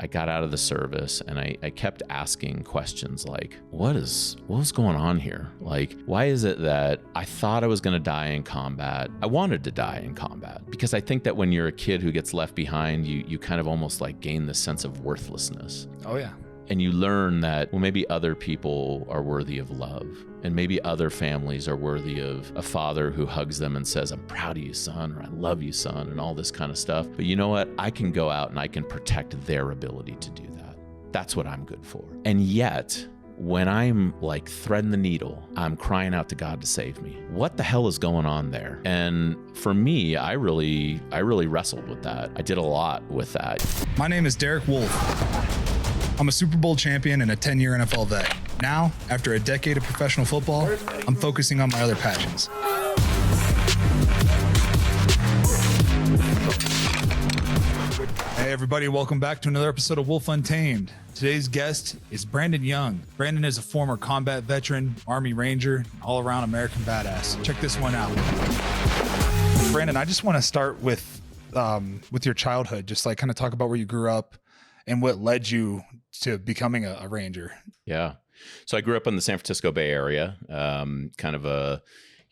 I got out of the service and I kept asking questions like, what was going on here? Like, why is it that I thought I was going to die in combat? I wanted to die in combat because I think that when you're a kid who gets left behind, you kind of almost like gain this sense of worthlessness. Oh, yeah. And you learn that, well, maybe other people are worthy of love, and maybe other families are worthy of a father who hugs them and says, I'm proud of you, son, or I love you, son, and all this kind of stuff. But you know what? I can go out and I can protect their ability to do that. That's what I'm good for. And yet, when I'm like threading the needle, I'm crying out to God to save me. What the hell is going on there? And for me, I really wrestled with that. I did a lot with that. My name is Derek Wolfe. I'm a Super Bowl champion and a 10-year NFL vet. Now, after a decade of professional football, I'm focusing on my other passions. Hey everybody, welcome back to another episode of Wolfe Untamed. Today's guest is Brandon Young. Brandon is a former combat veteran, Army Ranger, all-around American badass. Check this one out. Brandon, I just want to start with your childhood, just like kind of talk about where you grew up and what led you to becoming a Ranger. Yeah. So I grew up in the San Francisco Bay Area, kind of a,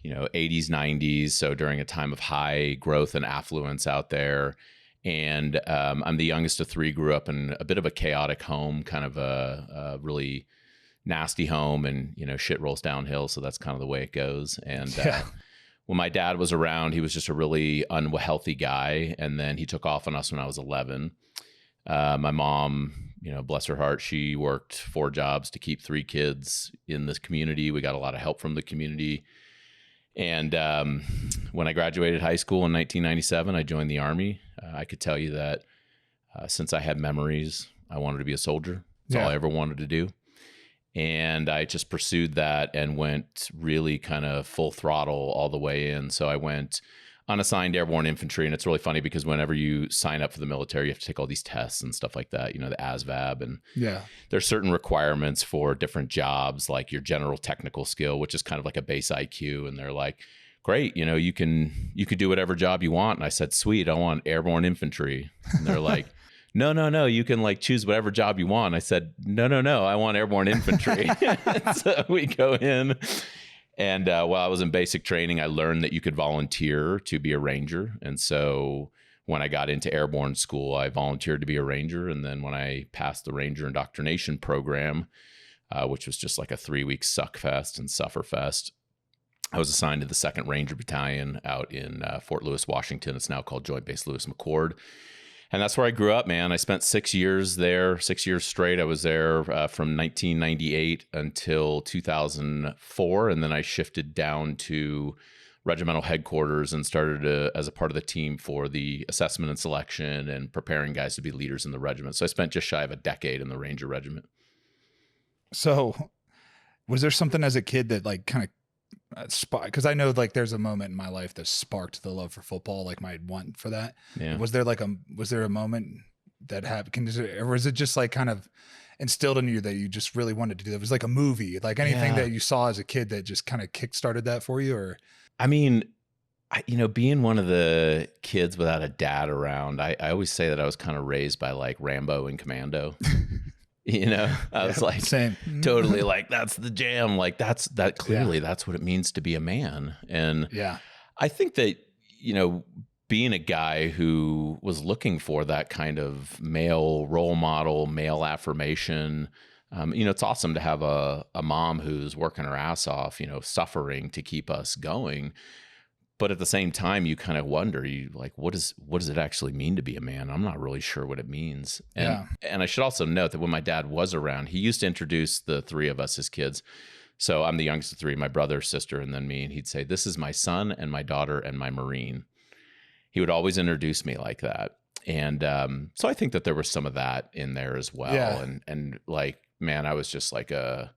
80s, 90s. So during a time of high growth and affluence out there. And I'm the youngest of three, grew up in a bit of a chaotic home, kind of a really nasty home, and, shit rolls downhill. So that's kind of the way it goes. And when my dad was around, he was just a really unhealthy guy. And then he took off on us when I was 11. My mom, bless her heart, she worked 4 jobs to keep 3 kids in this community. We got a lot of help from the community. And when I graduated high school in 1997, I joined the Army. I could tell you that since I had memories, I wanted to be a soldier. That's all I ever wanted to do. And I just pursued that and went really kind of full throttle all the way in. So I went unassigned airborne infantry. And it's really funny because whenever you sign up for the military, you have to take all these tests and stuff like that, the ASVAB. And there's certain requirements for different jobs, like your general technical skill, which is kind of like a base IQ. And they're like, great, you could do whatever job you want. And I said, sweet, I want airborne infantry. And they're like, no, you can like choose whatever job you want. I said, no, I want airborne infantry. So we go in. And while I was in basic training, I learned that you could volunteer to be a Ranger. And so when I got into airborne school, I volunteered to be a Ranger. And then when I passed the Ranger indoctrination program, which was just like a 3-week suckfest and sufferfest, I was assigned to the 2nd Ranger Battalion out in Fort Lewis, Washington. It's now called Joint Base Lewis McChord. And that's where I grew up, man. I spent 6 years there, 6 years straight. I was there from 1998 until 2004. And then I shifted down to regimental headquarters and started as a part of the team for the assessment and selection and preparing guys to be leaders in the regiment. So I spent just shy of a decade in the Ranger Regiment. So was there something as a kid that like kind of because I know like there's a moment in my life that sparked the love for football, like my want for that. Yeah. Was there a moment that happened, or was it just like kind of instilled in you that you just really wanted to do that? It was like a movie, like anything that you saw as a kid that just kind of kickstarted that for you? Or I mean, being one of the kids without a dad around, I always say that I was kind of raised by like Rambo and Commando. I was like, same. Totally like, that's the jam. Like that's what it means to be a man. And I think that, being a guy who was looking for that kind of male role model, male affirmation, it's awesome to have a mom who's working her ass off, suffering to keep us going. But at the same time, you kind of wonder, what does it actually mean to be a man? I'm not really sure what it means. And I should also note that when my dad was around, he used to introduce the 3 of us as kids. So I'm the youngest of 3, my brother, sister, and then me. And he'd say, this is my son and my daughter and my Marine. He would always introduce me like that. And so I think that there was some of that in there as well. Yeah. And like, man, I was just like a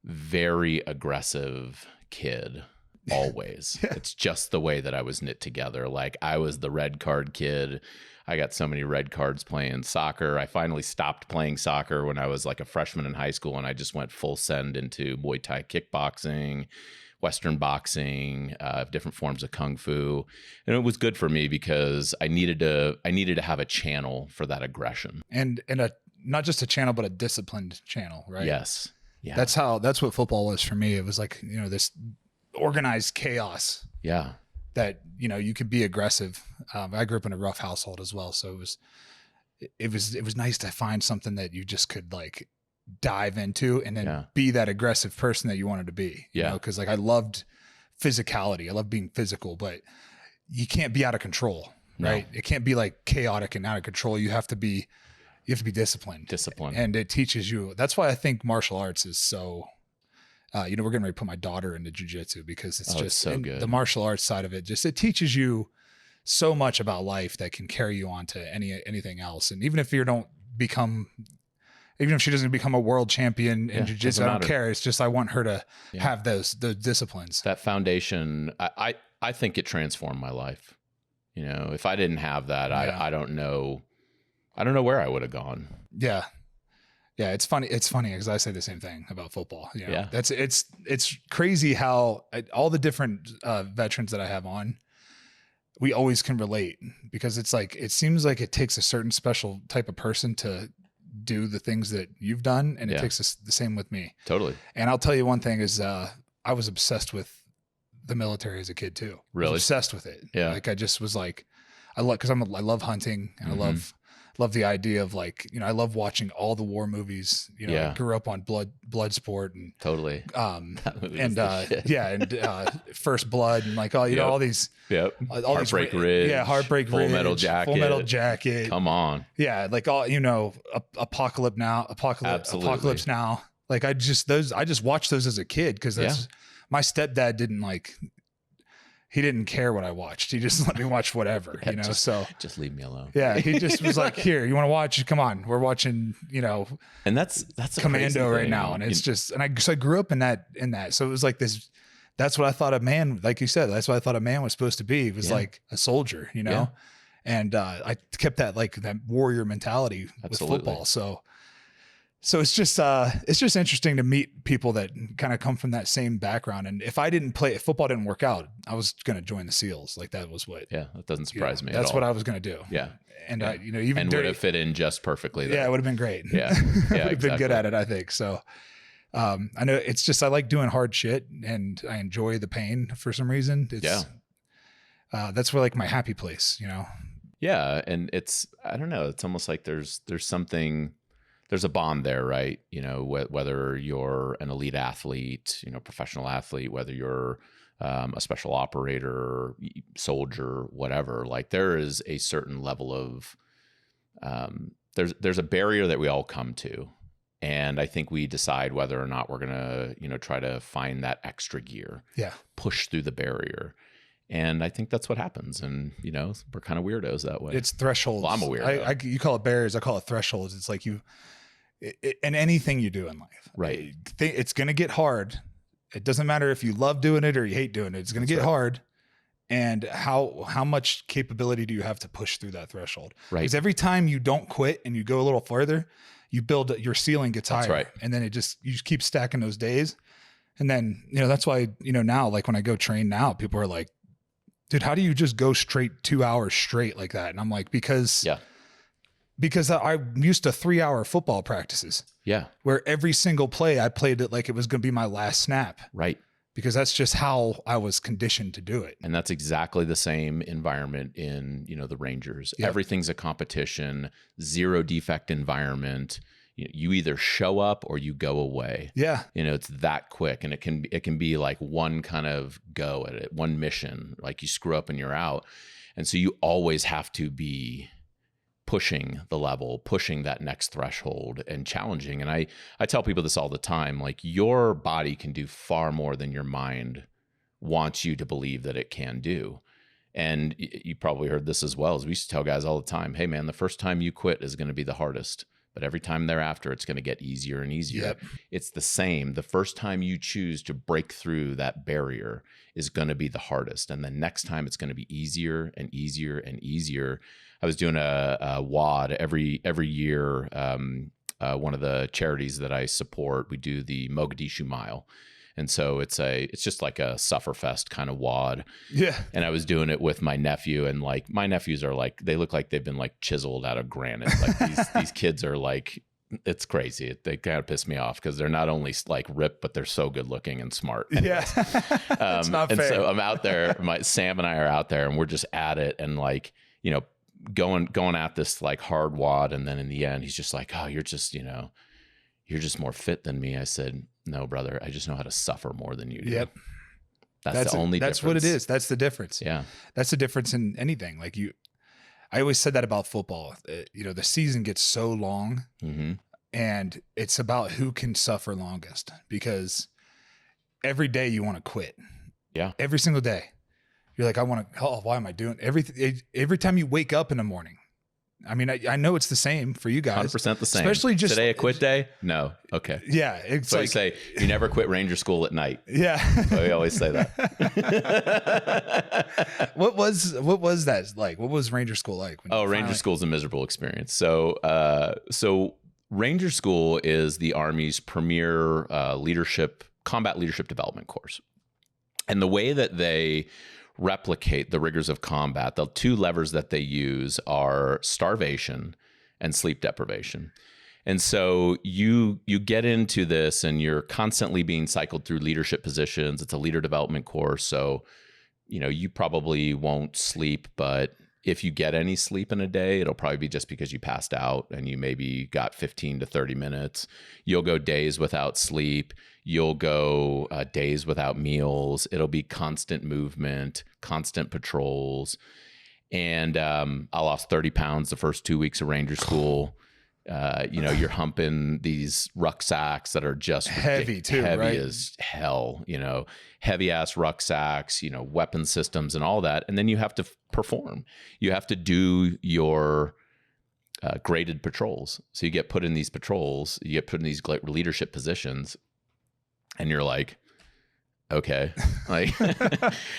very aggressive kid. Always. It's just the way that I was knit together. Like I was the red card kid. I got so many red cards playing soccer. I finally stopped playing soccer when I was like a freshman in high school, and I just went full send into Muay Thai kickboxing. Western boxing, different forms of kung fu, and it was good for me because I needed to have a channel for that aggression, and a not just a channel, but a disciplined channel, right? Yes, yeah, That's what football was for me. It was like, this organized chaos. Yeah, That you could be aggressive. I grew up in a rough household as well, so it was nice to find something that you just could like dive into and then be that aggressive person that you wanted to be. You know, because like I loved physicality. I love being physical, but you can't be out of control, right? It can't be like chaotic and out of control. You have to be disciplined. And it teaches you. That's why I think martial arts is so. We're getting ready to put my daughter into jiu-jitsu because it's just so good. The martial arts side of it. Just it teaches you so much about life that can carry you on to anything else. And even if she doesn't become a world champion in jiu-jitsu, I don't care. It's just I want her to have those disciplines. That foundation, I think it transformed my life. If I didn't have that, I don't know where I would have gone. Yeah. Yeah, it's funny because I say the same thing about football. It's crazy how all the different veterans that I have on, we always can relate because it's like it seems like it takes a certain special type of person to do the things that you've done, and it takes the same with me. Totally. And I'll tell you one thing is I was obsessed with the military as a kid too. Really? I was obsessed with it. Yeah. Like I just was like I love hunting and I love the idea of like, I love watching all the war movies, I grew up on Bloodsport and totally. First Blood and like all these, all Heartbreak Ridge, Heartbreak Full Ridge, Metal Jacket, Full Metal Jacket. Come on. Yeah. Like all, Apocalypse Now. Like I just watched those as a kid. Cause my stepdad he didn't care what I watched. He just let me watch whatever, just leave me alone. Yeah. He just was like, here, you want to watch? Come on. We're watching, and that's Commando right now. And it's just, and I grew up in that. So it was like this, that's what I thought a man, like you said, that's what I thought a man was supposed to be. It was like a soldier, and I kept that, like that warrior mentality with football. So it's just interesting to meet people that kind of come from that same background. And if football didn't work out, I was going to join the SEALs. Like that was what. Yeah, that doesn't surprise me. That's what I was going to do. Yeah, and even would have fit in just perfectly there. Yeah, it would have been great. Yeah, would have been good at it, I think. So I know it's just I like doing hard shit and I enjoy the pain for some reason. That's where like my happy place. Yeah, and I don't know. It's almost like there's a bond there, right? Whether you're an elite athlete, professional athlete, whether you're a special operator, soldier, whatever, like there is a certain level of, there's a barrier that we all come to. And I think we decide whether or not we're going to, try to find that extra gear, push through the barrier. And I think that's what happens. And, we're kind of weirdos that way. It's thresholds. Well, I'm a weirdo. You call it barriers. I call it thresholds. It's like in anything you do in life, right? It's going to get hard. It doesn't matter if you love doing it or you hate doing it. It's going to get hard. And how much capability do you have to push through that threshold? Right. Because every time you don't quit and you go a little further, you build your ceiling gets higher. Right. And then you just keep stacking those days. And then, that's why, now, like when I go train now, people are like, dude, how do you just go straight 2 hours straight like that? And I'm like, because I'm used to 3-hour football practices. Yeah. Where every single play I played it like it was going to be my last snap. Right. Because that's just how I was conditioned to do it. And that's exactly the same environment in, the Rangers. Yep. Everything's a competition, zero defect environment. You either show up or you go away. Yeah. It's that quick. And it can be like one kind of go at it, one mission, like you screw up and you're out. And so you always have to be pushing the level, pushing that next threshold and challenging. And I tell people this all the time, like your body can do far more than your mind wants you to believe that it can do. And you probably heard this as well, as we used to tell guys all the time, hey man, the first time you quit is going to be the hardest, but every time thereafter, it's going to get easier and easier. Yep. It's the same. The first time you choose to break through that barrier is going to be the hardest. And the next time it's going to be easier and easier and easier. I was doing a WAD every year. One of the charities that I support, we do the Mogadishu Mile. And so it's just like a sufferfest kind of wad. Yeah. And I was doing it with my nephew, and like my nephews are like, they look like they've been like chiseled out of granite. Like these kids are like, it's crazy. They kind of piss me off because they're not only like ripped, but they're so good looking and smart. Anyways. Yeah. It's not and fair. So I'm out there, Sam and I are out there, and we're just at it, and like, you know, going at this like hard wad. And then in the end, he's just like, oh, you're just more fit than me. I said, no, brother, I just know how to suffer more than you do. Yep. That's the only difference. That's what it is. That's the difference. Yeah. That's the difference in anything. Like I always said that about football. The season gets so long, and it's about who can suffer longest, because every day you want to quit. Yeah. Every single day. You're like, why am I doing everything? Every time you wake up in the morning. I mean, I know it's the same for you guys. 100% the same. Especially just today a quit day? No. Okay. Yeah. It's so like, you say you never quit Ranger school at night. Yeah. So we always say that. What was that like? What was Ranger school like? Ranger school is a miserable experience. So Ranger school is the Army's premier combat leadership development course. And the way that they replicate the rigors of combat, the two levers that they use are starvation and sleep deprivation. And so you get into this, and you're constantly being cycled through leadership positions. It's a leader development course. So, you probably won't sleep, but if you get any sleep in a day, it'll probably be just because you passed out and you maybe got 15 to 30 minutes. You'll go days without sleep. You'll go days without meals. It'll be constant movement, constant patrols. And I lost 30 pounds the first 2 weeks of Ranger school. You're humping these rucksacks that are just heavy too, heavy right? as hell, heavy ass rucksacks, weapon systems and all that. And then you have to perform. You have to do your graded patrols. So you get put in these patrols, you get put in these leadership positions, and you're like, okay.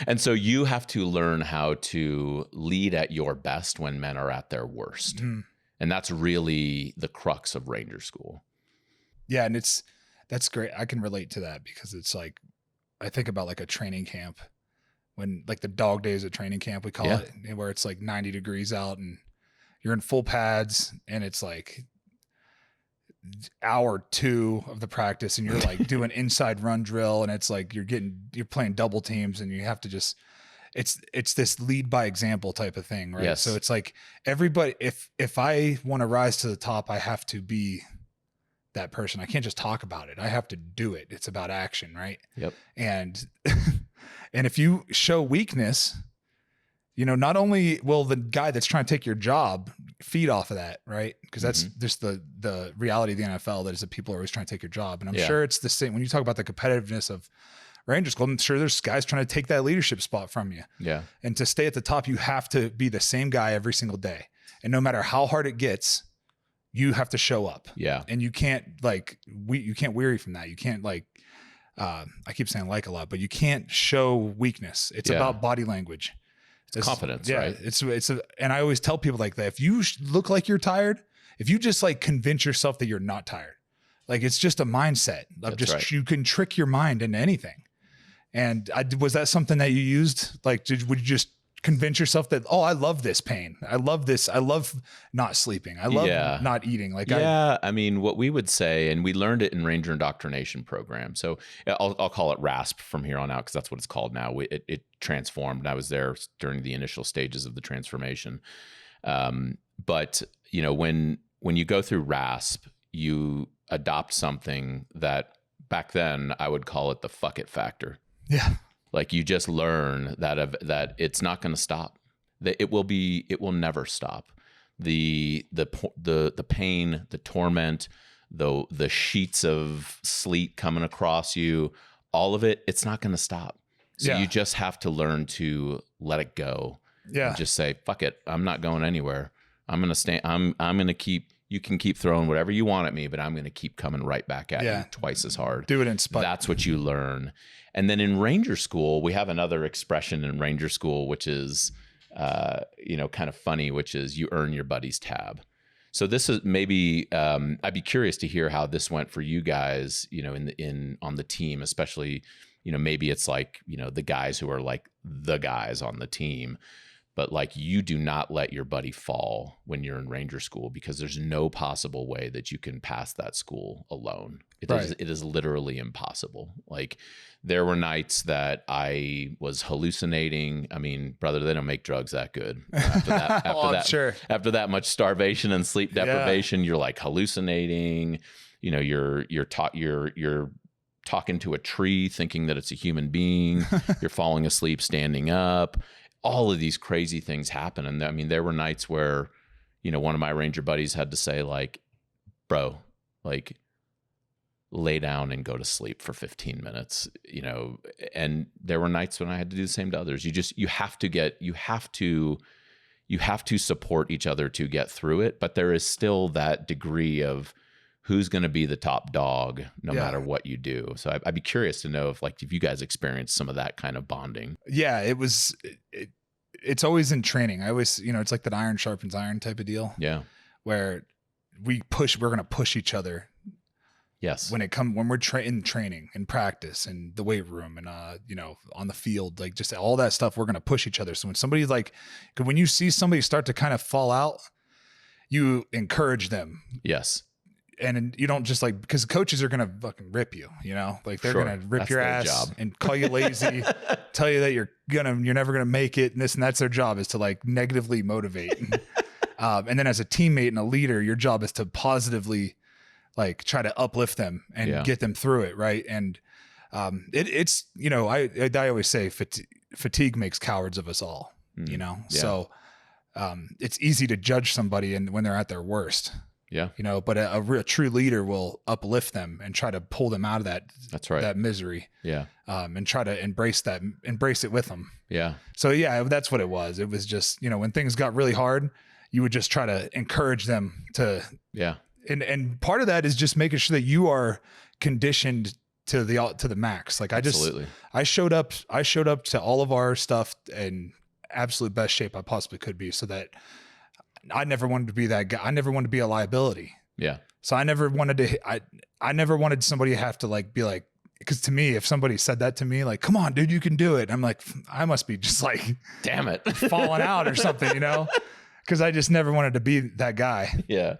And so you have to learn how to lead at your best when men are at their worst. And that's really the crux of Ranger school. Yeah. And that's great. I can relate to that, because it's like, I think about like a training camp, when like the dog days of training camp, we call it, where it's like 90 degrees out and you're in full pads, and it's like hour 2 of the practice, and you're like doing inside run drill, and it's like you're playing double teams, and you have to just, it's this lead by example type of thing, right? Yes. So it's like everybody, if I want to rise to the top, I have to be that person. I can't just talk about it. I have to do it. It's about action, right? Yep. And if you show weakness, not only will the guy that's trying to take your job feed off of that, right? Because that's just the reality of the NFL, that is that people are always trying to take your job. And I'm sure it's the same when you talk about the competitiveness of Ranger school. I'm sure there's guys trying to take that leadership spot from you. Yeah. And to stay at the top, you have to be the same guy every single day. And no matter how hard it gets, you have to show up. Yeah. And you can't you can't weary from that. You can't I keep saying a lot, but you can't show weakness. It's about body language. It's confidence, right? And I always tell people like that. If you look like you're tired, if you just convince yourself that you're not tired, it's just a mindset of you can trick your mind into anything. And was that something that you used? Would you just convince yourself that, I love this pain. I love this. I love not sleeping. I love not eating. I mean, what we would say, and we learned it in Ranger Indoctrination Program. So I'll call it RASP from here on out, because that's what it's called now. It transformed. I was there during the initial stages of the transformation. But when you go through RASP, you adopt something that back then I would call it the fuck it factor. Yeah. You just learn that it's not going to stop. That it will never stop. The pain, the torment, the sheets of sleet coming across you, all of it, it's not going to stop. So you just have to learn to let it go. Yeah. And just say, fuck it. I'm not going anywhere. I'm going to stay. I'm going to keep. You can keep throwing whatever you want at me, but I'm going to keep coming right back at you twice as hard. Do it in spite. That's what you learn. And then in Ranger school, we have another expression in Ranger school, which is, kind of funny, which is you earn your buddy's tab. So this is maybe, I'd be curious to hear how this went for you guys, you know, on the team, especially, you know, maybe it's like, you know, the guys who are like the guys on the team, but like you do not let your buddy fall when you're in Ranger school, because there's no possible way that you can pass that school alone. It is literally impossible. Like there were nights that I was hallucinating. I mean, brother, they don't make drugs that good. After that much starvation and sleep deprivation, you're like hallucinating. You know, you're talking to a tree thinking that it's a human being. You're falling asleep standing up. All of these crazy things happen. And I mean, there were nights where, you know, one of my Ranger buddies had to say like, bro, like lay down and go to sleep for 15 minutes, you know. And there were nights when I had to do the same to others. You have to support each other to get through it. But there is still that degree of who's going to be the top dog no matter what you do. So I'd be curious to know if you guys experienced some of that kind of bonding. Yeah, it's always in training. I always, you know, it's like that iron sharpens iron type of deal. Yeah. Where we're going to push each other. Yes. When we're in training and practice and the weight room and, you know, on the field, like just all that stuff, we're going to push each other. So when you see somebody start to kind of fall out, you encourage them. Yes. And you don't just like, because coaches are going to fucking rip you, you know, like they're going to rip your ass and call you lazy, tell you that you're never going to make it. And that's their job, is to like negatively motivate. And then as a teammate and a leader, your job is to positively like try to uplift them and get them through it. Right. And it's, you know, I always say fatigue makes cowards of us all, you know? Yeah. So it's easy to judge somebody and when they're at their worst. Yeah. You know, but a true leader will uplift them and try to pull them out of that. That's right. That misery. Yeah. And try to embrace it with them. Yeah. So yeah, that's what it was. It was just, you know, when things got really hard, you would just try to encourage them to, and part of that is just making sure that you are conditioned to the max. Like I showed up to all of our stuff in absolute best shape I possibly could be, so that I never wanted to be that guy. I never wanted to be a liability. Yeah. So I never wanted I never wanted somebody to have to like be like, because to me, if somebody said that to me, like, come on, dude, you can do it. I'm like, I must be just like, damn it, falling out or something, you know? Because I just never wanted to be that guy. Yeah.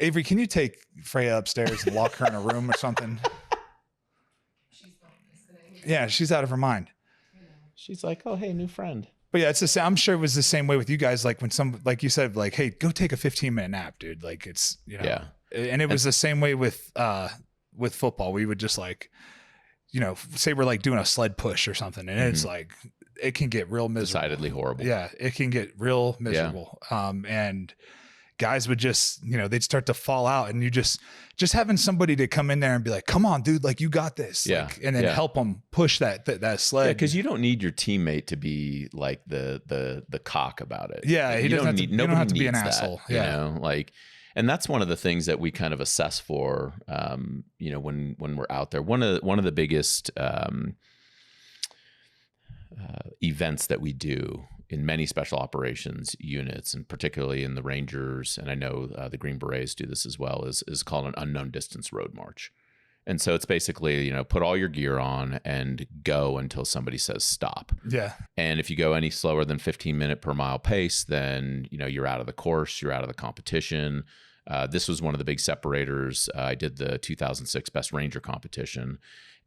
Avery, can you take Freya upstairs and lock her in a room or something? She's not listening. Yeah, she's out of her mind. She's like, oh, hey, new friend. But yeah, it's the same. I'm sure it was the same way with you guys. Like when like you said, like, hey, go take a 15-minute nap, dude. Like it's, you know, and it was the same way with football. We would just like, you know, say we're like doing a sled push or something. And it's like, it can get real miserable. Decidedly horrible. Yeah. It can get real miserable. Yeah. And guys would just, you know, they'd start to fall out, and you just having somebody to come in there and be like, come on, dude, like you got this. Yeah. Like, and then help them push that sled. Yeah. Cause you don't need your teammate to be like the cock about it. Yeah. Like, He doesn't have to be an that, asshole. You know, like, and that's one of the things that we kind of assess for, you know, when we're out there. One of the biggest events that we do in many special operations units, and particularly in the Rangers, and I know the Green Berets do this as well, is called an unknown distance road march. And so it's basically, you know, put all your gear on and go until somebody says stop. Yeah. And if you go any slower than 15-minute per mile pace, then, you know, you're out of the course, you're out of the competition. This was one of the big separators. I did the 2006 Best Ranger competition,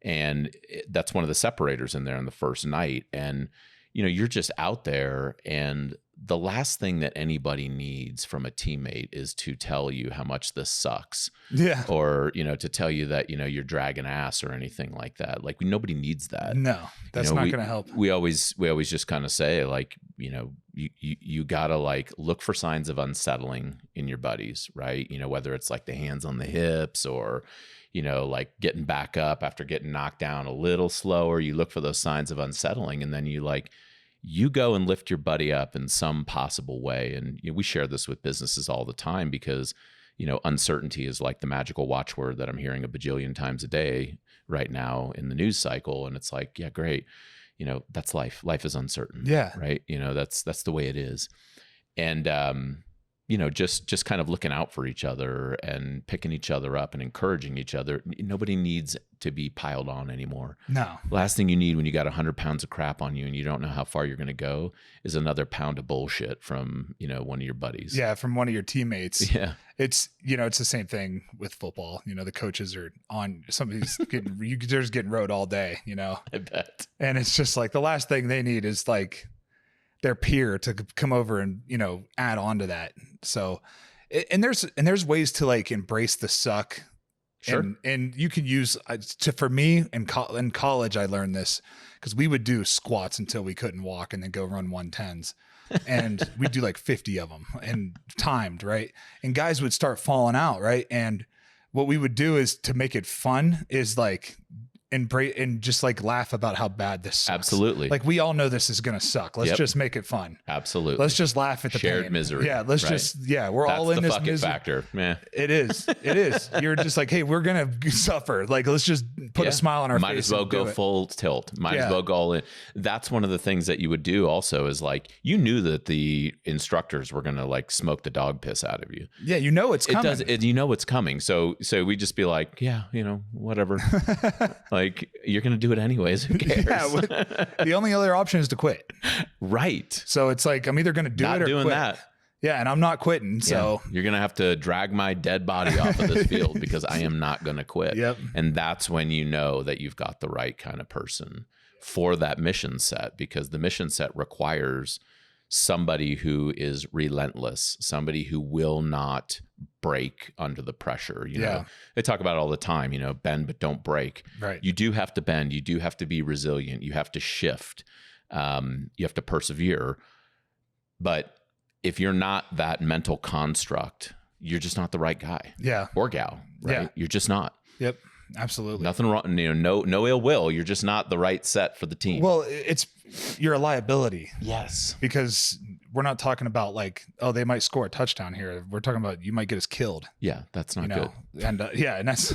and that's one of the separators in there on the first night. And, you know, you're just out there, and the last thing that anybody needs from a teammate is to tell you how much this sucks. Yeah. Or, you know, to tell you that, you know, you're dragging ass or anything like that. Like, nobody needs that. No, that's not going to help. We always just kind of say, like, you know, you gotta like look for signs of unsettling in your buddies, right? You know, whether it's like the hands on the hips, or, you know, like getting back up after getting knocked down a little slower. You look for those signs of unsettling, and then you go and lift your buddy up in some possible way. And you know, we share this with businesses all the time, because, you know, uncertainty is like the magical watchword that I'm hearing a bajillion times a day right now in the news cycle. And it's like, yeah, great. You know, that's life. Life is uncertain. Yeah. Right. You know, that's the way it is. And, just kind of looking out for each other and picking each other up and encouraging each other. Nobody needs to be piled on anymore. No. Last thing you need when you got 100 pounds of crap on you and you don't know how far you're going to go is another pound of bullshit from, one of your buddies. Yeah. From one of your teammates. Yeah. It's, it's the same thing with football. The coaches are on, somebody's they're just getting rode all day, I bet. And it's just like the last thing they need is like their peer to come over and, add on to that. So, and there's ways to like embrace the suck. Sure. And you can use for me in college, I learned this because we would do squats until we couldn't walk and then go run 110s. And we'd do like 50 of them and timed, right? And guys would start falling out, right? And what we would do is to make it fun is like embrace and just like laugh about how bad this sucks. Absolutely. Like we all know this is going to suck. Let's just make it fun. Absolutely. Let's just laugh at the shared pain. misery. Yeah. Let's we're all in this misery factor. Yeah. It is. You're just like, hey, we're going to suffer. Like, let's just put a smile on our face. Might as well go full tilt. Might as well go all in. That's one of the things that you would do also is like, you knew that the instructors were going to like smoke the dog piss out of you. Yeah. It's coming. It's coming. So we just be like, yeah, whatever. Like you're going to do it anyways. Who cares? Yeah, the only other option is to quit. Right. So it's like, I'm either going to do Not it or doing quit. that. Yeah. And I'm not quitting. So you're going to have to drag my dead body off of this field because I am not going to quit. Yep. And that's when you know that you've got the right kind of person for that mission set, because the mission set requires somebody who is relentless, somebody who will not break under the pressure. They talk about it all the time, bend, but don't break. Right. You do have to bend. You do have to be resilient. You have to shift. You have to persevere. But if you're not that mental construct, you're just not the right guy. Yeah. Or gal, right? Yeah. You're just not. Yep. Absolutely. Nothing wrong. No ill will. You're just not the right set for the team. Well, you're a liability. Yes. Because we're not talking about like, oh, they might score a touchdown here. We're talking about you might get us killed. Yeah, that's not good. And and that's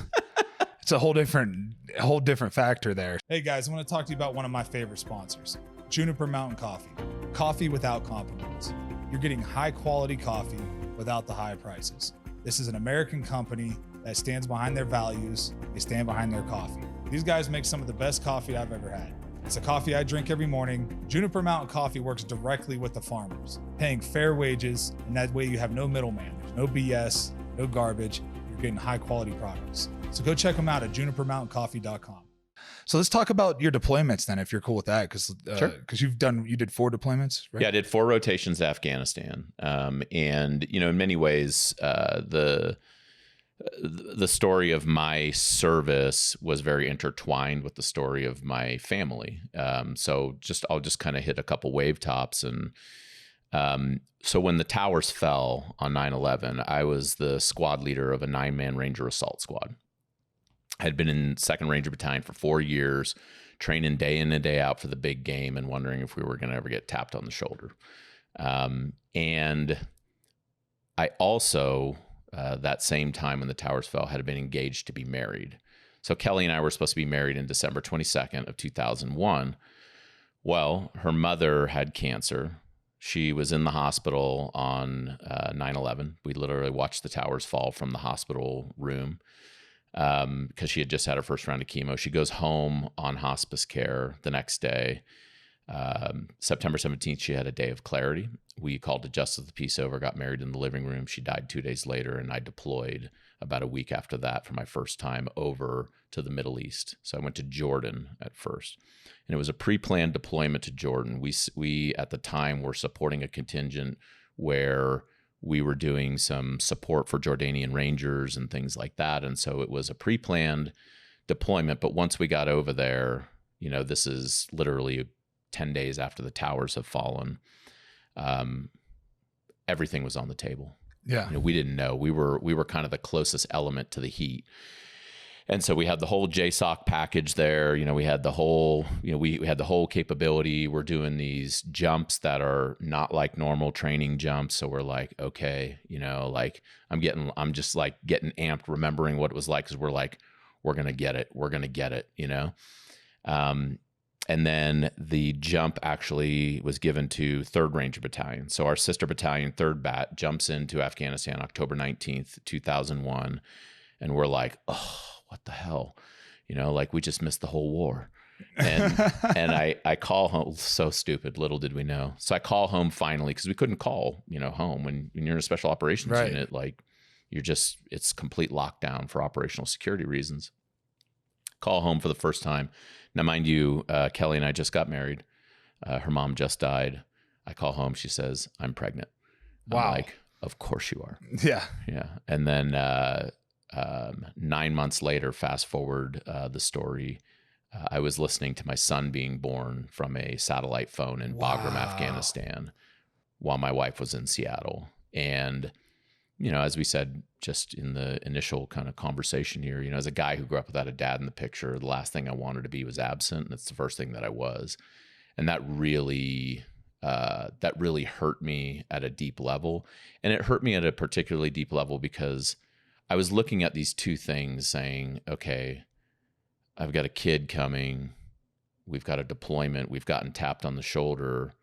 it's a whole different factor there. Hey guys, I want to talk to you about one of my favorite sponsors, Juniper Mountain Coffee. Coffee without compromise. You're getting high quality coffee without the high prices. This is an American company that stands behind their values. They stand behind their coffee. These guys make some of the best coffee I've ever had. It's a coffee I drink every morning. Juniper Mountain Coffee works directly with the farmers, paying fair wages, and that way you have no middleman. There's no BS, no garbage. You're getting high quality products. So go check them out at junipermountaincoffee.com. So let's talk about your deployments then, if you're cool with that, because Sure. You did 4 deployments, right? Yeah, I did 4 rotations to Afghanistan, and in many ways, the story of my service was very intertwined with the story of my family. So I'll just kind of hit a couple wave tops. And so when the towers fell on 9/11, I was the squad leader of a 9-man Ranger assault squad. I had been in 2nd Ranger Battalion for 4 years, training day in and day out for the big game and wondering if we were going to ever get tapped on the shoulder. And I also, that same time when the towers fell, had been engaged to be married. So Kelly and I were supposed to be married in December 22nd of 2001. Well, her mother had cancer. She was in the hospital on 9/11. We literally watched the towers fall from the hospital room because she had just had her first round of chemo. She goes home on hospice care the next day. September 17th, she had a day of clarity. We called a justice of the peace over, got married in the living room. She died 2 days later, and I deployed about a week after that for my first time over to the Middle East. So I went to Jordan at first, and it was a pre-planned deployment to Jordan. We at the time were supporting a contingent where we were doing some support for Jordanian Rangers and things like that. And so it was a pre-planned deployment. But once we got over there, this is literally 10 days after the towers have fallen. Everything was on the table. Yeah. We didn't know. We were kind of the closest element to the heat. And so we had the whole JSOC package there. We had the whole, we had the whole capability. We're doing these jumps that are not like normal training jumps. So we're like, okay, I'm just like getting amped, remembering what it was like. Cause we're like, we're going to get it. We're going to get it, And then the jump actually was given to 3rd Ranger Battalion. So our sister battalion, 3rd Bat, jumps into Afghanistan October 19th, 2001. And we're like, oh, what the hell? You know, like we just missed the whole war. And I call home. So stupid. Little did we know. So I call home finally, because we couldn't call, you know, home when you're in a special operations unit. Like it's complete lockdown for operational security reasons. Call home for the first time. Now, mind you, Kelly and I just got married. Her mom just died. I call home. She says, I'm pregnant. Wow. I'm like, of course you are. Yeah. Yeah. And then 9 months later, fast forward the story, I was listening to my son being born from a satellite phone in Bagram, Afghanistan, while my wife was in Seattle. And, you know, as we said, just in the initial kind of conversation here, you know, as a guy who grew up without a dad in the picture, the last thing I wanted to be was absent. And it's the first thing that I was. And that really hurt me at a deep level. And it hurt me at a particularly deep level because I was looking at these two things saying, okay, I've got a kid coming. We've got a deployment. We've gotten tapped on the shoulder.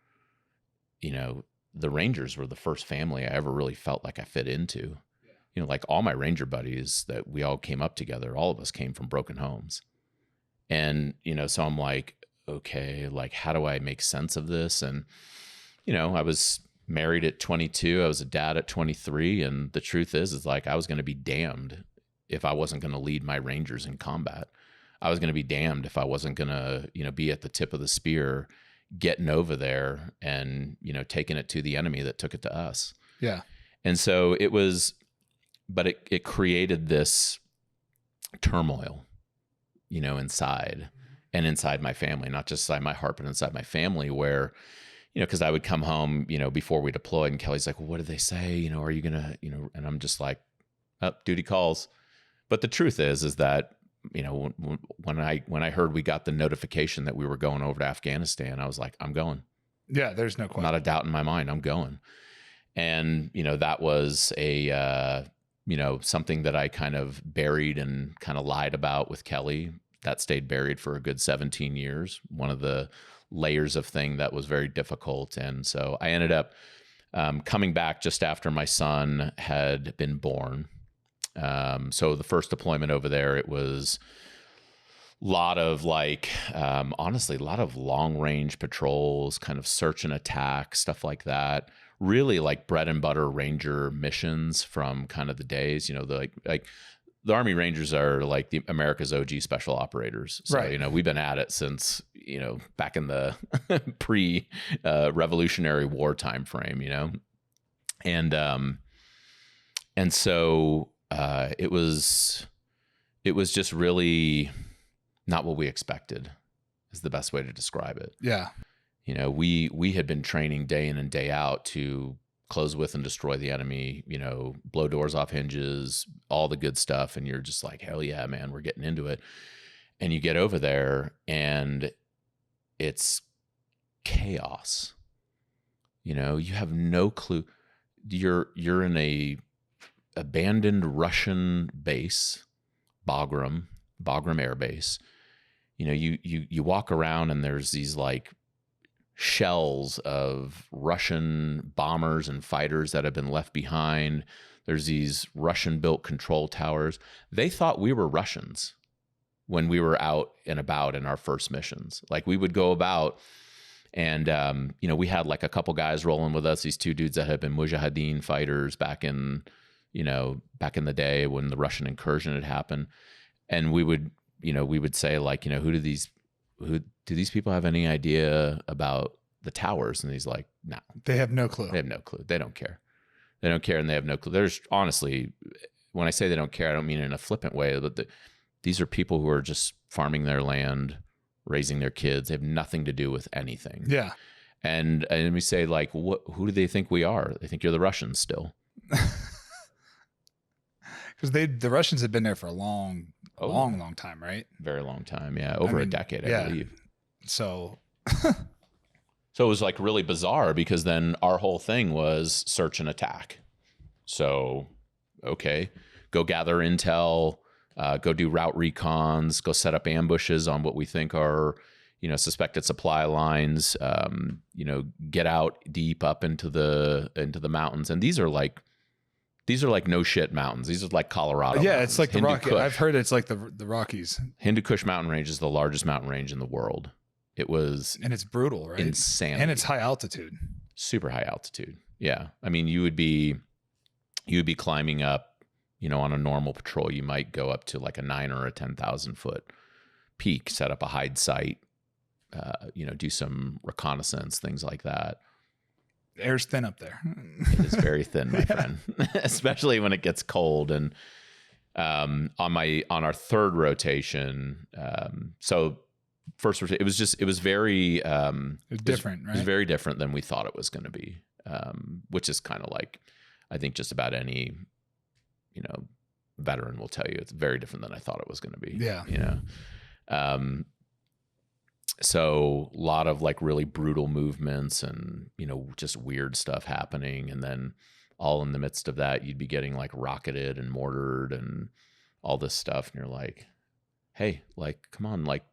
You know, the Rangers were the first family I ever really felt like I fit into. Yeah. You know, like all my Ranger buddies that we all came up together, all of us came from broken homes. And, you know, so I'm like, okay, like, how do I make sense of this? And, you know, I was married at 22. I was a dad at 23. And the truth is like, I was going to be damned if I wasn't going to lead my Rangers in combat. I was going to be damned if I wasn't going to, you know, be at the tip of the spear, getting over there and, you know, taking it to the enemy that took it to us. Yeah. And so it was, but it created this turmoil, you know, inside and inside my family, not just inside my heart, but inside my family where, you know, because I would come home, you know, before we deployed and Kelly's like, well, what did they say? You know, are you going to, you know, and I'm just like, oh, duty calls. But the truth is that, you know, when I heard we got the notification that we were going over to Afghanistan, I was like, I'm going. Yeah, there's no question. Not a doubt in my mind, I'm going. And, you know, that was a, you know, something that I kind of buried and kind of lied about with Kelly. That stayed buried for a good 17 years. One of the layers of thing that was very difficult. And so I ended up coming back just after my son had been born. So the first deployment over there, it was a lot of like, honestly, a lot of long range patrols, kind of search and attack, stuff like that. Really like bread and butter Ranger missions from kind of the days, you know, like the Army Rangers are like the America's OG special operators. So, right. You know, we've been at it since, you know, back in the Revolutionary War time frame, you know, and so it was just really not what we expected is the best way to describe it. Yeah. You know, we had been training day in and day out to close with and destroy the enemy, you know, blow doors off hinges, all the good stuff. And you're just like, hell yeah, man, we're getting into it. And you get over there and it's chaos. You know, you have no clue. You're in a abandoned Russian base, Bagram Air Base. You know, you walk around and there's these like shells of Russian bombers and fighters that have been left behind. There's these Russian built control towers. They thought we were Russians when we were out and about in our first missions. Like we would go about and, you know, we had like a couple guys rolling with us, these two dudes that had been Mujahideen fighters back in the day when the Russian incursion had happened. And we would say like, you know, who do these people have any idea about the towers? And he's like, no, they have no clue. They have no clue. They don't care. They don't care. And they have no clue. There's honestly, when I say they don't care, I don't mean it in a flippant way, but these are people who are just farming their land, raising their kids. They have nothing to do with anything. Yeah. And we say like, who do they think we are? They think you're the Russians still. Because the Russians had been there for a long time, right? Very long time, yeah, over a decade, I believe. So it was like really bizarre because then our whole thing was search and attack. So, okay, go gather intel, go do route recons, go set up ambushes on what we think are, suspected supply lines, get out deep up into the mountains. And these are like no shit mountains. These are like Colorado. Yeah, mountains. it's like the Hindu Rocky. Kush. I've heard it's like the Rockies. Hindu Kush mountain range is the largest mountain range in the world. It was And it's brutal, right? insanity. And it's high altitude. Super high altitude. Yeah. I mean, you would be climbing up, on a normal patrol, you might go up to like a 9 or a 10,000 foot peak, set up a hide site, do some reconnaissance, things like that. The air's thin up there. It is very thin, my friend, especially when it gets cold. And on our third rotation, so first it was very different, right? It was very different than we thought it was going to be, which is kind of like, I think just about any veteran will tell you it's very different than I thought it was going to be. Yeah. So a lot of like really brutal movements and, just weird stuff happening. And then all in the midst of that, you'd be getting like rocketed and mortared and all this stuff. And you're like, hey, like, come on, like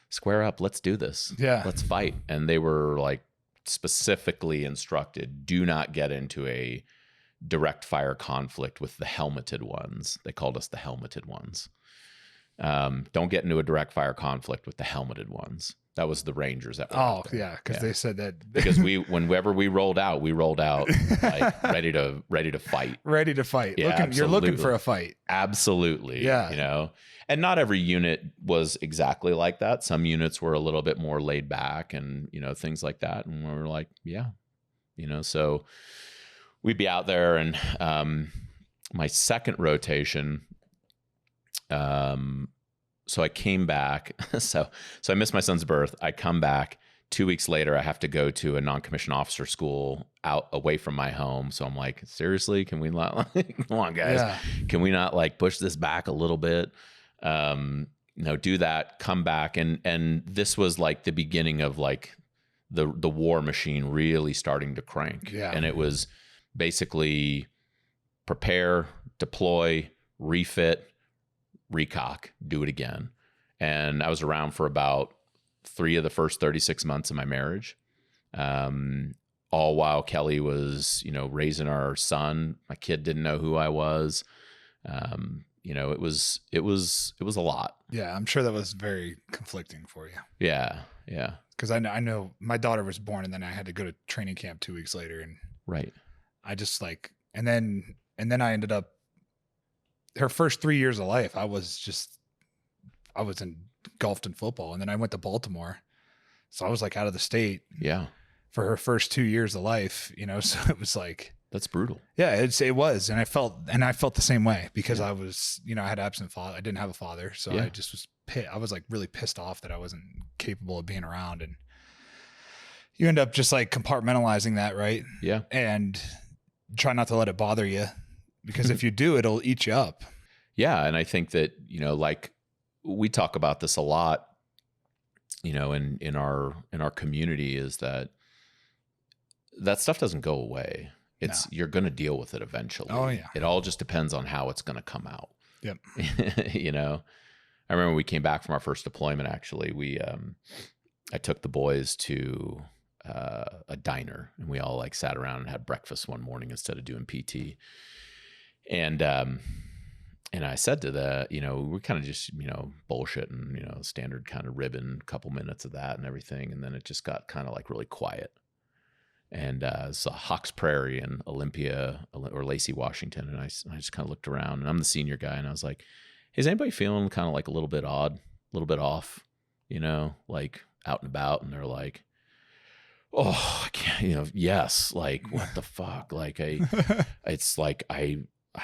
square up. Let's do this. Yeah. Let's fight. And they were like specifically instructed, do not get into a direct fire conflict with the helmeted ones. They called us the helmeted ones. Don't get into a direct fire conflict with the helmeted ones. That was the Rangers that were out there. Yeah, because they said that. Because whenever we rolled out like ready to fight. Ready to fight. Yeah, You're looking for a fight. Absolutely. Yeah. And not every unit was exactly like that. Some units were a little bit more laid back and, things like that. And we were like, yeah, so we'd be out there. And my second rotation, so I came back. So I missed my son's birth. I come back 2 weeks later. I have to go to a non-commissioned officer school out away from my home. So I'm like, seriously, can we not come on, guys? Yeah. Can we not like push this back a little bit? Do that, come back. And this was like the beginning of like the war machine really starting to crank. Yeah. And it was basically prepare, deploy, refit, recock, do it again. And I was around for about 3 of the first 36 months of my marriage. All while Kelly was, raising our son. My kid didn't know who I was. It was a lot. Yeah, I'm sure that was very conflicting for you. Yeah. Yeah. Because I know my daughter was born and then I had to go to training camp 2 weeks later. And right. I just like, and then I ended up, her first 3 years of life, I was engulfed in football. And then I went to Baltimore. So I was like out of the state. Yeah. For her first 2 years of life, so it was like, that's brutal. Yeah, it was. And I felt the same way because I was, I had absent father. I didn't have a father. So I just was I was like really pissed off that I wasn't capable of being around. And you end up just like compartmentalizing that. Right. Yeah. And try not to let it bother you because if you do, it'll eat you up. Yeah. And I think that, like we talk about this a lot, in our community is that stuff doesn't go away. You're going to deal with it eventually. Oh yeah. It all just depends on how it's going to come out. Yep. I remember we came back from our first deployment. Actually, I took the boys to a diner and we all like sat around and had breakfast one morning instead of doing PT. And I said to we're kind of just, bullshitting, standard kind of ribbon, couple minutes of that and everything. And then it just got kind of like really quiet. And it's Hawks Prairie in Olympia or Lacey, Washington. And I just kind of looked around and I'm the senior guy. And I was like, hey, is anybody feeling kind of like a little bit odd, a little bit off, like out and about? And they're like, oh, I can't, yes. Like, what the fuck? Like it's like, I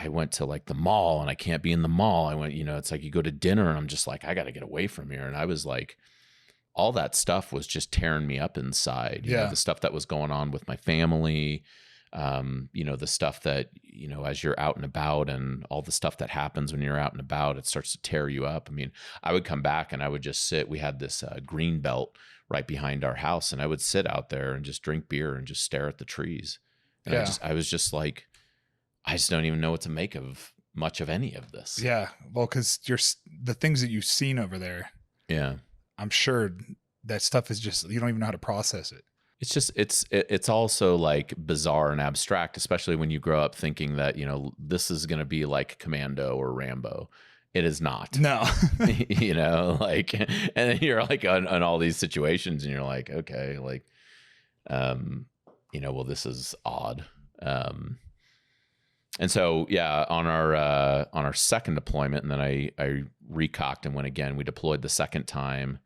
went to like the mall and I can't be in the mall. I went, it's like you go to dinner and I'm just like, I got to get away from here. And I was like, all that stuff was just tearing me up inside. You know, the stuff that was going on with my family, the stuff that, as you're out and about and all the stuff that happens when you're out and about, it starts to tear you up. I mean, I would come back and I would just sit. We had this green belt right behind our house and I would sit out there and just drink beer and just stare at the trees. And I was just like, I just don't even know what to make of much of any of this. Yeah. Well, because the things that you've seen over there. Yeah. I'm sure that stuff is just, you don't even know how to process it. It's just, it's also like bizarre and abstract, especially when you grow up thinking that, you know, this is going to be like Commando or Rambo. It is not. No. You know, like, and then you're like on all these situations and you're like, okay, like, you know, well, this is odd. And so, yeah, on our second deployment, and then I recocked and went again. We deployed the second time,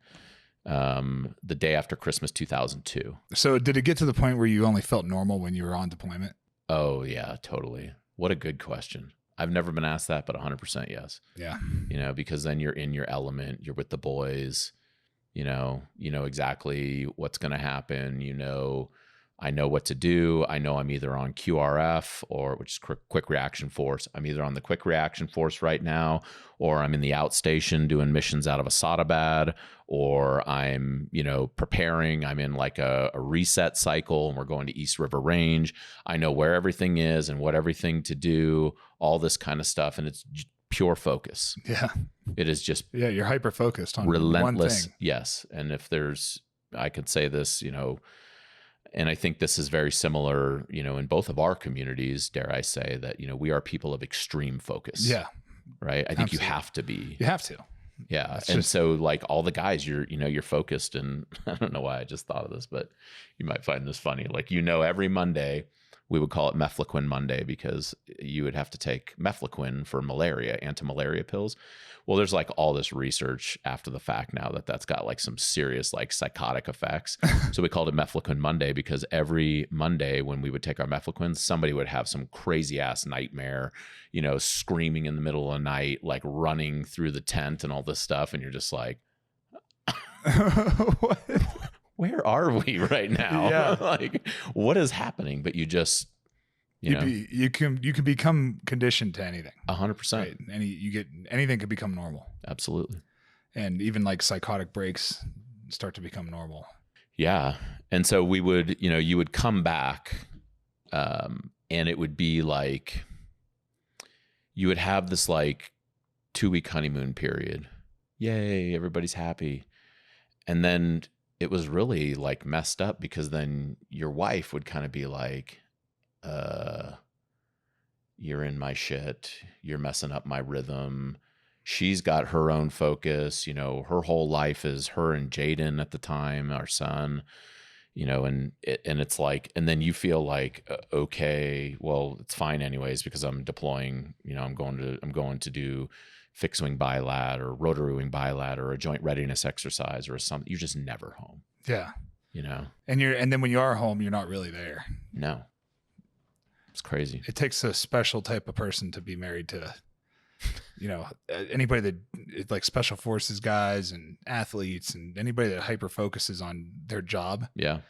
the day after Christmas 2002. So did it get to the point where you only felt normal when you were on deployment? Oh yeah, totally. What a good question. I've never been asked that, but 100% yes. Yeah. You know, because then you're in your element, you're with the boys, you know exactly what's going to happen. You know, I know what to do. I know I'm either on QRF, or which is quick reaction force. I'm either on the quick reaction force right now, or I'm in the outstation doing missions out of Asadabad, or I'm, you know, preparing. I'm in like a reset cycle and we're going to East River Range. I know where everything is and what everything to do, all this kind of stuff. And it's pure focus. Yeah. It is just, yeah, you're hyper focused on relentless. one thing. Yes. And if there's, I could say this, you know, and I think this is very similar, you know, in both of our communities, dare I say, that, you know, we are people of extreme focus. Yeah. Right. I think Absolutely. you have to be. You have to. Yeah. It's and just, so like all the guys, you're focused, and I don't know why I just thought of this, but you might find this funny. Like, you know, every Monday we would call it Mefloquine Monday because you would have to take Mefloquine for malaria, anti-malaria pills. Well, there's like all this research after the fact now that's got like some serious like psychotic effects. So we called it Mefloquine Monday because every Monday when we would take our Mefloquine, somebody would have some crazy ass nightmare, you know, screaming in the middle of the night, like running through the tent and all this stuff. And you're just like, what? Where are we right now? Yeah. Like, what is happening? But you just, you know, you can become conditioned to anything. 100%. Right? Anything could become normal. Absolutely. And even like psychotic breaks start to become normal. Yeah. And so we would, you know, you would come back, and it would be like, you would have this like 2-week honeymoon period. Yay, everybody's happy. And then it was really like messed up because then your wife would kind of be like, you're in my shit. You're messing up my rhythm. She's got her own focus. You know, her whole life is her and Jaden at the time, our son, you know, and it's like, and then you feel like, okay, well, it's fine anyways, because I'm deploying, you know, I'm going to do fixed wing bilat or rotary wing bilat or a joint readiness exercise or something. You're just never home. Yeah. You know, And then when you are home, you're not really there. no, it's crazy. It takes a special type of person to be married to, you know, anybody that like special forces guys and athletes and anybody that hyper focuses on their job. Yeah.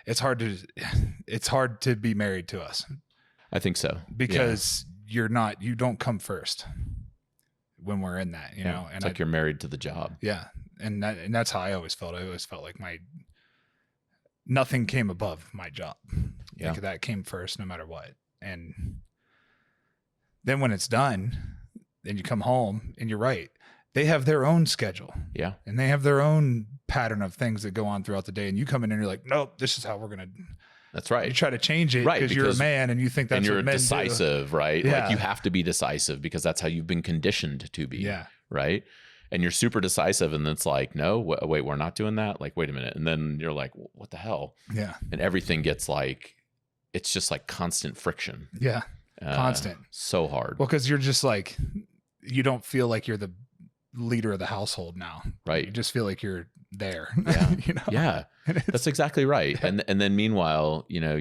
It's hard to be married to us I think so. because you don't come first when we're in that, you know, and it's like you're married to the job. yeah. And that's how I always felt. I always felt like nothing came above my job. Yeah. Like that came first no matter what. And then when it's done, then you come home and you're right. They have their own schedule. Yeah. And they have their own pattern of things that go on throughout the day. And you come in and you're like, nope, this is how we're going to. That's right. You try to change it Right, because you're a because- man and you think that's and you're what men decisive, right? Yeah. Like you have to be decisive because that's how you've been conditioned to be. do. Yeah. Right. And you're super decisive. And it's like, no, wait, we're not doing that. Like, wait a minute. And then you're like, what the hell? Yeah. And everything gets like, it's just like constant friction. Yeah. Constant. So hard. Well, because you're just like, you don't feel like you're the leader of the household now. Right. You just feel like you're there. Yeah. You know? Yeah. And it's- That's exactly right. And then meanwhile, you know,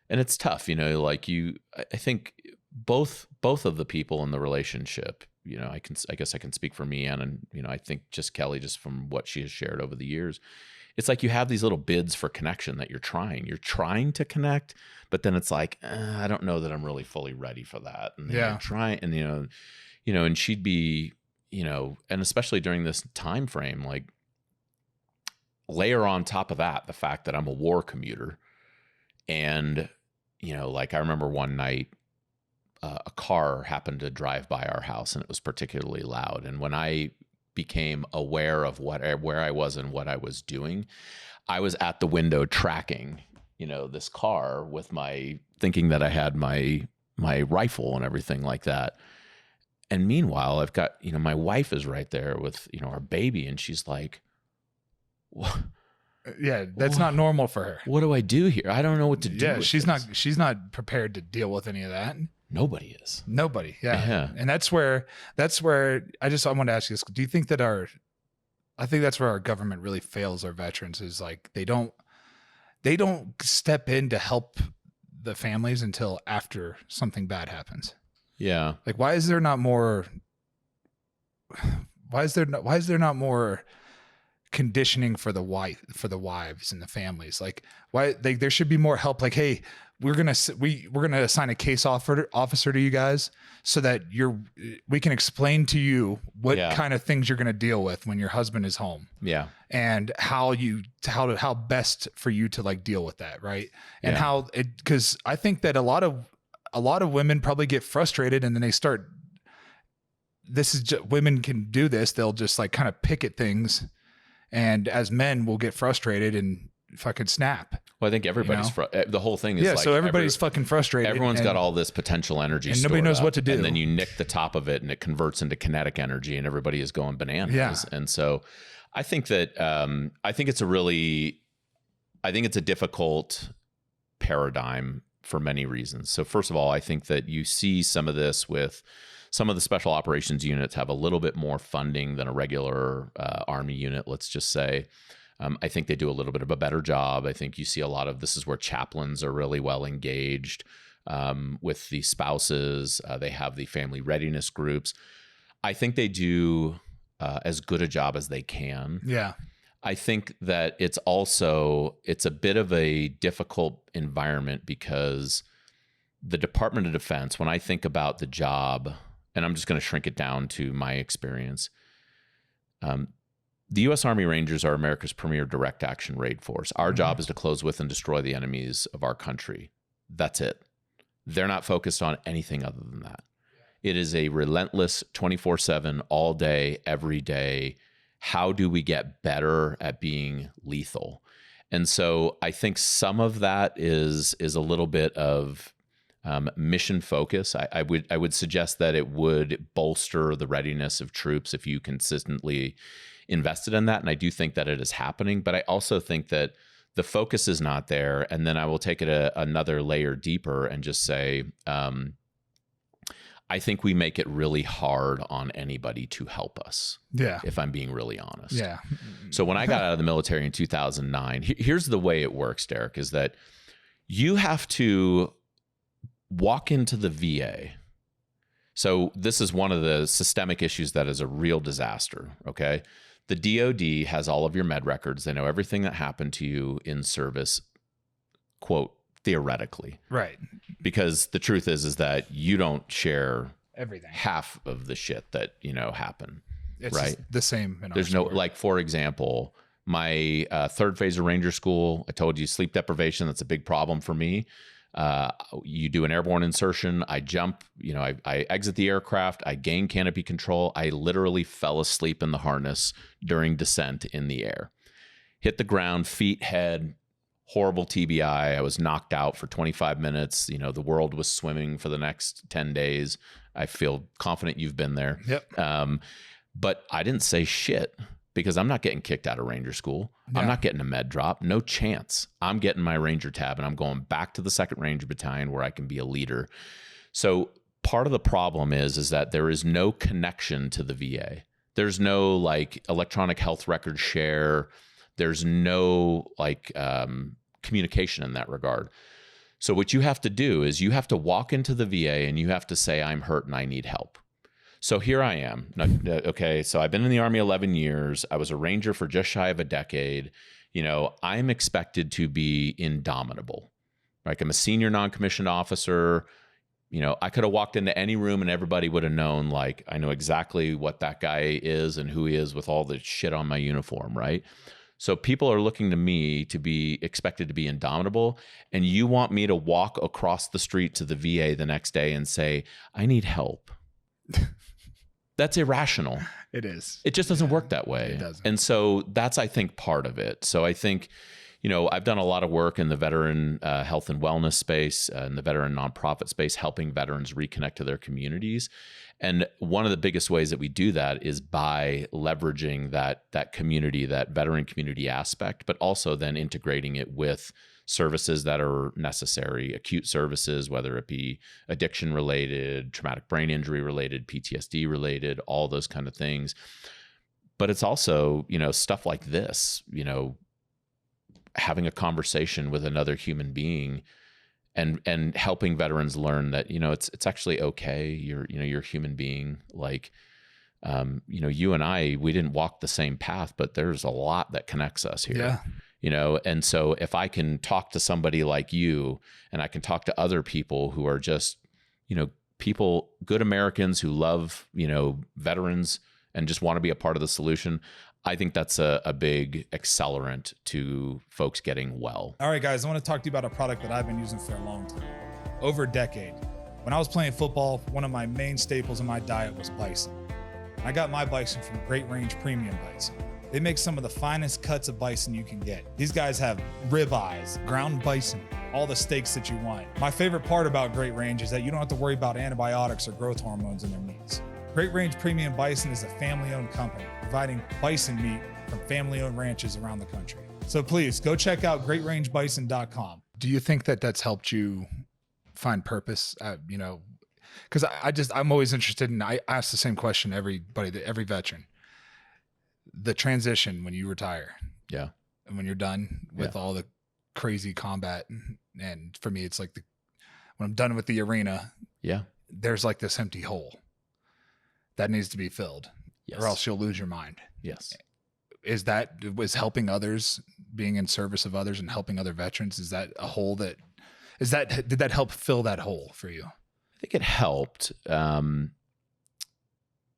and it's tough, you know, like I think both of the people in the relationship, you know, I guess I can speak for me and, you know, I think just Kelly, just from what she has shared over the years, it's like you have these little bids for connection that you're trying to connect, but then it's like, I don't know that I'm really fully ready for that. And then Yeah. you're trying, and you know, and she'd be, you know, and especially during this time frame, like layer on top of that, the fact that I'm a war commuter. And, you know, like I remember one night, a car happened to drive by our house and it was particularly loud. And when I became aware of where I was and what I was doing, I was at the window tracking, this car with thinking that I had my rifle and everything like that. And meanwhile, I've got, my wife is right there with, our baby, and she's like, what? Yeah, that's not normal for her. What do I do here? I don't know what to do. Yeah, she's not prepared to deal with any of that. Nobody is. Nobody. Yeah. And that's where I want to ask you this. Do you think that I think that's where our government really fails our veterans, is like they don't step in to help the families until after something bad happens. Yeah. Like, why is there not more conditioning for the wives and the families? Like, why there should be more help. Like, hey, we're gonna assign a case officer to you guys so that we can explain to you what kind of things you're gonna deal with when your husband is home. Yeah. And how best for you to like deal with that, right? And because I think that a lot of women probably get frustrated, and then they start. Women can do this. They'll just like kind of pick at things. And as men, we'll get frustrated and fucking snap. Well, I think everybody's the whole thing is so everybody's fucking frustrated. Everyone's got all this potential energy, and nobody knows what to do. And then you nick the top of it, and it converts into kinetic energy, and everybody is going bananas. Yeah. And so, I think that I think it's a difficult paradigm for many reasons. So first of all, I think that you see some of this with some of the special operations units have a little bit more funding than a regular Army unit, let's just say. I think they do a little bit of a better job. I think you see a lot of, this is where chaplains are really well engaged with the spouses. They have the family readiness groups. I think they do as good a job as they can. Yeah. I think that it's a bit of a difficult environment because the Department of Defense, when I think about the job, and I'm just going to shrink it down to my experience, the U.S. Army Rangers are America's premier direct action raid force. Our job is to close with and destroy the enemies of our country. That's it. They're not focused on anything other than that. It is a relentless 24/7, all day, every day. How do we get better at being lethal? And so I think some of that is a little bit of mission focus. I would suggest that it would bolster the readiness of troops if you consistently invested in that. And I do think that it is happening, but I also think that the focus is not there. And then I will take it another layer deeper and just say, I think we make it really hard on anybody to help us. Yeah. If I'm being really honest. Yeah. So when I got out of the military in 2009, here's the way it works, Derek, is that you have to walk into the VA. So this is one of the systemic issues that is a real disaster. Okay. The DOD has all of your med records. They know everything that happened to you in service, quote, theoretically. Right. Because the truth is that you don't share everything, half of the shit that, happen. It's right. The same. There's no, like, for example, my third phase of Ranger School, I told you sleep deprivation. That's a big problem for me. You do an airborne insertion. I jump, I exit the aircraft. I gain canopy control. I literally fell asleep in the harness during descent in the air. Hit the ground, feet, head, horrible TBI. I was knocked out for 25 minutes. The world was swimming for the next 10 days. I feel confident you've been there. Yep. But I didn't say shit because I'm not getting kicked out of Ranger School. Yeah. I'm not getting a med drop. No chance. I'm getting my Ranger tab and I'm going back to the 2nd Ranger Battalion where I can be a leader. So part of the problem is that there is no connection to the VA. There's no like electronic health record share. There's no like communication in that regard. So what you have to do is you have to walk into the VA and you have to say, I'm hurt and I need help. So here I am. Okay, so I've been in the Army 11 years. I was a Ranger for just shy of a decade. I'm expected to be indomitable. Like I'm a senior non-commissioned officer. I could have walked into any room and everybody would have known, like, I know exactly what that guy is and who he is with all the shit on my uniform, right? So people are looking to me to be expected to be indomitable, and you want me to walk across the street to the VA the next day and say, I need help. That's irrational. It is. It just doesn't work that way. It doesn't. And so that's, I think, part of it. So I think, I've done a lot of work in the veteran health and wellness space, in the veteran nonprofit space, helping veterans reconnect to their communities. And one of the biggest ways that we do that is by leveraging that community, that veteran community aspect, but also then integrating it with services that are necessary, acute services, whether it be addiction related, traumatic brain injury related, PTSD related, all those kind of things. But it's also, stuff like this, having a conversation with another human being and helping veterans learn that, it's actually okay. You're a human being. Like, you and I, we didn't walk the same path, but there's a lot that connects us here. Yeah. And so if I can talk to somebody like you, and I can talk to other people who are just, good Americans who love, veterans and just want to be a part of the solution, I think that's a big accelerant to folks getting well. All right, guys, I want to talk to you about a product that I've been using for a long time, over a decade. When I was playing football, one of my main staples in my diet was bison. I got my bison from Great Range Premium Bison. They make some of the finest cuts of bison you can get. These guys have ribeyes, ground bison, all the steaks that you want. My favorite part about Great Range is that you don't have to worry about antibiotics or growth hormones in their meats. Great Range Premium Bison is a family-owned company providing bison meat from family-owned ranches around the country. So please go check out greatrangebison.com. Do you think that that's helped you find purpose? Because I'm always interested in, I ask the same question every veteran. The transition when you retire. Yeah. And when you're done with all the crazy combat. And for me, it's like when I'm done with the arena, there's like this empty hole that needs to be filled, or else you'll lose your mind. Yes. Was helping others, being in service of others and helping other veterans, is that a hole did that help fill that hole for you? I think it helped.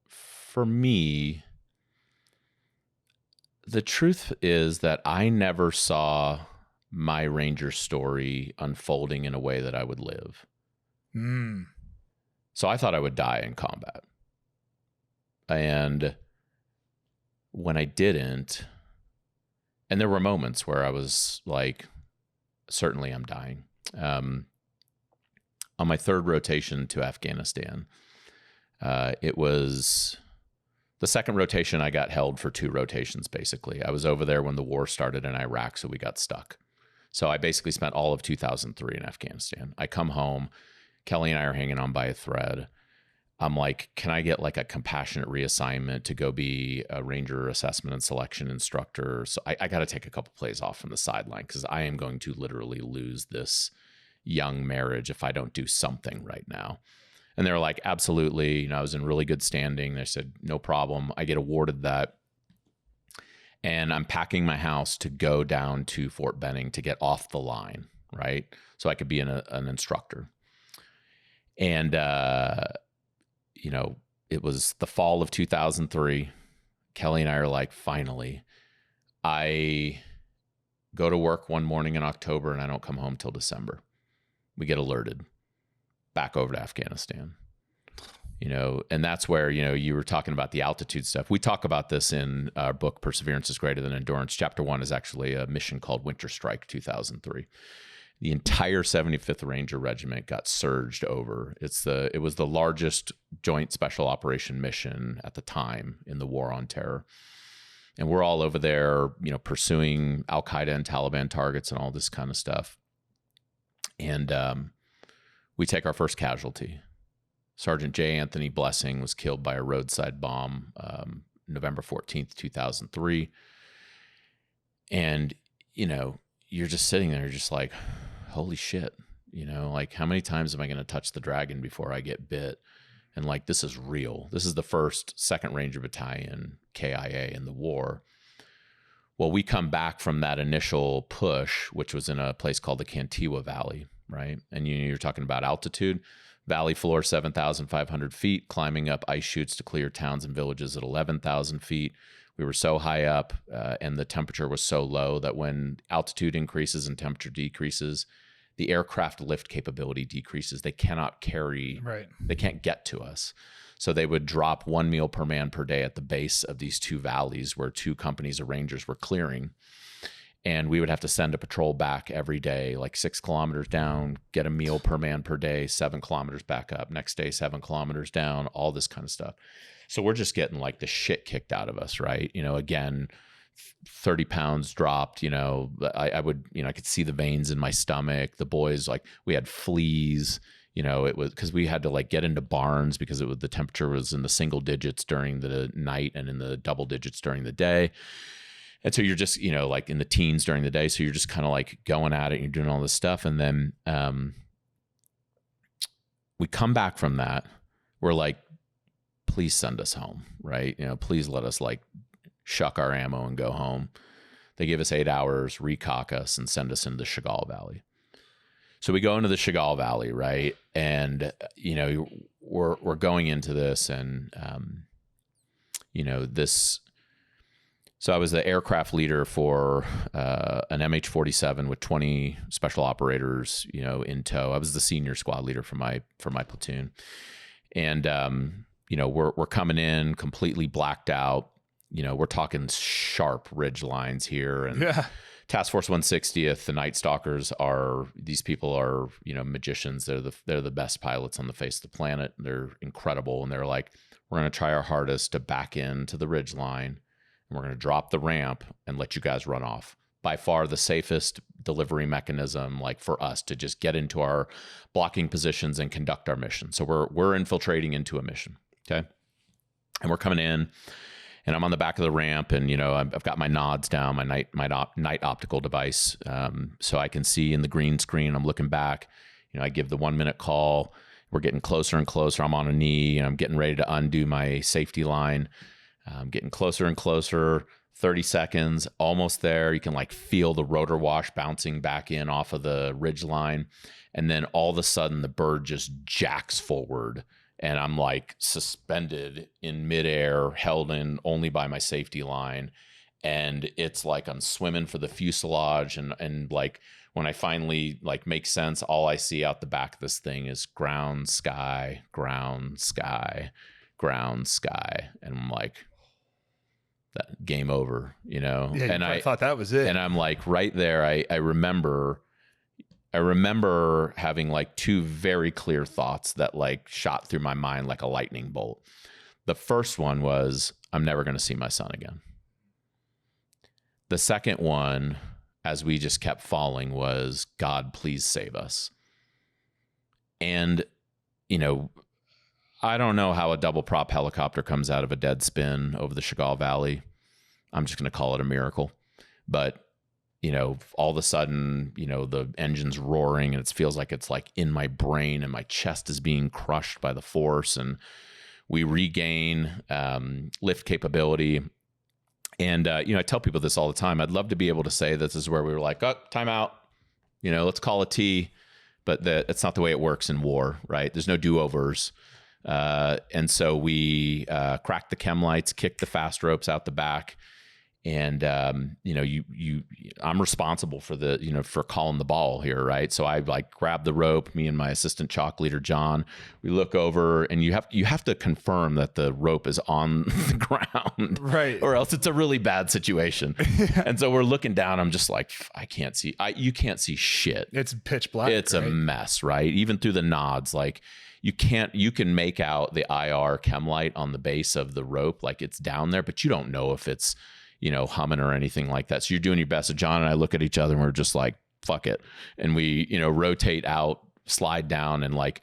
For me, the truth is that I never saw my Ranger story unfolding in a way that I would live. So I thought I would die in combat. And when I didn't, and there were moments where I was like, certainly I'm dying. On my third rotation to Afghanistan, it was the second rotation. I got held for 2 rotations, basically. I was over there when the war started in Iraq, so we got stuck. So I basically spent all of 2003 in Afghanistan. I come home, Kelly and I are hanging on by a thread. I'm like, can I get like a compassionate reassignment to go be a Ranger assessment and selection instructor? So I got to take a couple plays off from the sideline because I am going to literally lose this young marriage if I don't do something right now. And they're like, absolutely. I was in really good standing. They said, no problem. I get awarded that. And I'm packing my house to go down to Fort Benning to get off the line, right? So I could be an instructor. And, it was the fall of 2003. Kelly and I are like, finally. I go to work one morning in October and I don't come home till December. We get alerted back over to Afghanistan. And that's where, you were talking about the altitude stuff. We talk about this in our book, Perseverance is Greater Than Endurance. Chapter 1 is actually a mission called Winter Strike 2003. The entire 75th Ranger Regiment got surged over. It was the largest joint special operation mission at the time in the war on terror. And we're all over there, pursuing Al-Qaeda and Taliban targets and all this kind of stuff. And we take our first casualty. Sergeant J. Anthony Blessing was killed by a roadside bomb November 14th, 2003. And, you're just sitting there just like, holy shit, like how many times am I going to touch the dragon before I get bit? And like, this is real. This is the 2nd Ranger Battalion, KIA, in the war. Well, we come back from that initial push, which was in a place called the Cantiwa Valley, right? And you're talking about altitude. Valley floor, 7,500 feet, climbing up ice chutes to clear towns and villages at 11,000 feet. We were so high up and the temperature was so low that when altitude increases and temperature decreases, the aircraft lift capability decreases. They cannot carry, they can't get to us. So they would drop 1 meal per man per day at the base of these 2 valleys where 2 companies of rangers were clearing. And we would have to send a patrol back every day, like 6 kilometers down, get a meal per man per day, 7 kilometers back up, next day, 7 kilometers down, all this kind of stuff. So we're just getting like the shit kicked out of us, right? Again, 30 pounds dropped, I could see the veins in my stomach. The boys, like, we had fleas, it was because we had to like get into barns because the temperature was in the single digits during the night and in the double digits during the day. And so you're just, like in the teens during the day. So you're just kind of like going at it and you're doing all this stuff. And then we come back from that. We're like, please send us home, right? Please let us like shuck our ammo and go home. They give us 8 hours, recock us, and send us into the Chagall Valley. So we go into the Chagall Valley, right? And, we're going into this and, this... So I was the aircraft leader for an MH-47 with 20 special operators, in tow. I was the senior squad leader for my platoon, and we're coming in completely blacked out. We're talking sharp ridge lines here, and Task Force 160th, the Night Stalkers these people are magicians. They're the best pilots on the face of the planet. They're incredible, and they're like, we're going to try our hardest to back into the ridge line. We're going to drop the ramp and let you guys run off. By far the safest delivery mechanism, like for us to just get into our blocking positions and conduct our mission. So we're infiltrating into a mission. Okay. And we're coming in and I'm on the back of the ramp and, I've got my nods down, my night optical device. So I can see in the green screen, I'm looking back, I give the 1 minute call. We're getting closer and closer. I'm on a knee and I'm getting ready to undo my safety line. Getting closer and closer, 30 seconds, almost there. You can like feel the rotor wash bouncing back in off of the ridge line. And then all of a sudden the bird just jacks forward and I'm like suspended in midair, held in only by my safety line. And it's like I'm swimming for the fuselage. And like when I finally like make sense, all I see out the back of this thing is ground, sky, ground, sky, ground, sky. And I'm like, that game over, Yeah, and I thought that was it. And I'm like right there. I remember having like 2 very clear thoughts that like shot through my mind like a lightning bolt. The first one was, I'm never going to see my son again. The second one, as we just kept falling, was, God, please save us. And, I don't know how a double prop helicopter comes out of a dead spin over the Chagall Valley. I'm just going to call it a miracle. But, all of a sudden, the engine's roaring and it feels like it's like in my brain and my chest is being crushed by the force. And we regain lift capability. And, I tell people this all the time. I'd love to be able to say this is where we were like, oh, time out. Let's call a T. But that's not the way it works in war, right? There's no do-overs. And so we cracked the chem lights, kicked the fast ropes out the back, and I'm responsible for for calling the ball here, right? So I like grab the rope, me and my assistant chalk leader John. We look over, and you have to confirm that the rope is on the ground, right? Or else it's a really bad situation. And so we're looking down. I'm just like, I can't see. You can't see shit. It's pitch black. It's right? A mess, right? Even through the nods, like. You can make out the IR chem light on the base of the rope, like it's down there, but you don't know if it's, humming or anything like that. So you're doing your best. So John and I look at each other and we're just like, fuck it. And we, rotate out, slide down, and like,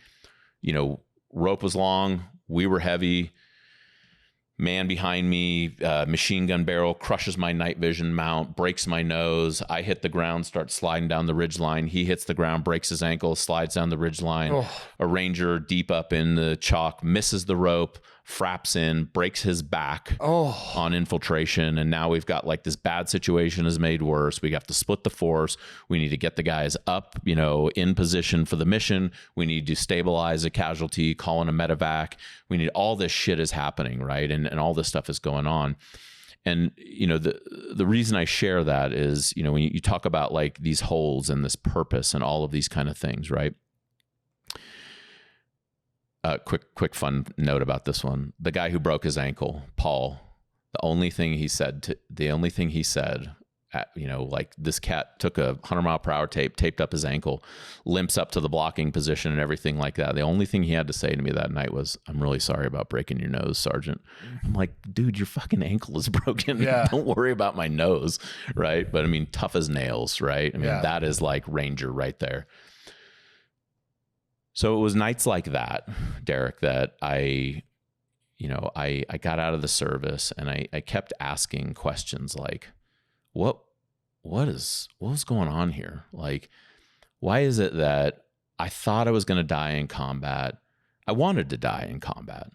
rope was long. We were heavy. Man behind me, machine gun barrel, crushes my night vision mount, breaks my nose. I hit the ground, start sliding down the ridge line. He hits the ground, breaks his ankle, slides down the ridge line. Oh. A ranger deep up in the chalk misses the rope, fraps in, breaks his back on infiltration. And now we've got like this bad situation is made worse. We have to split the force. We need to get the guys up, in position for the mission. We need to stabilize a casualty, call in a medevac. We need all this shit is happening, right? And all this stuff is going on. And, the reason I share that is, when you talk about like these holes and this purpose and all of these kind of things, right? quick fun note about this one. The guy who broke his ankle, Paul, the only thing he said, like this cat took 100-mile-per-hour tape, taped up his ankle, limps up to the blocking position and everything like that. The only thing he had to say to me that night was, "I'm really sorry about breaking your nose, Sergeant." I'm like, dude, your fucking ankle is broken. Yeah. Don't worry about my nose, right? But I mean, tough as nails, right? I mean, that is like Ranger right there. So it was nights like that, Derek, that I got out of the service and I kept asking questions like, what was going on here? Like, why is it that I thought I was going to die in combat? I wanted to die in combat,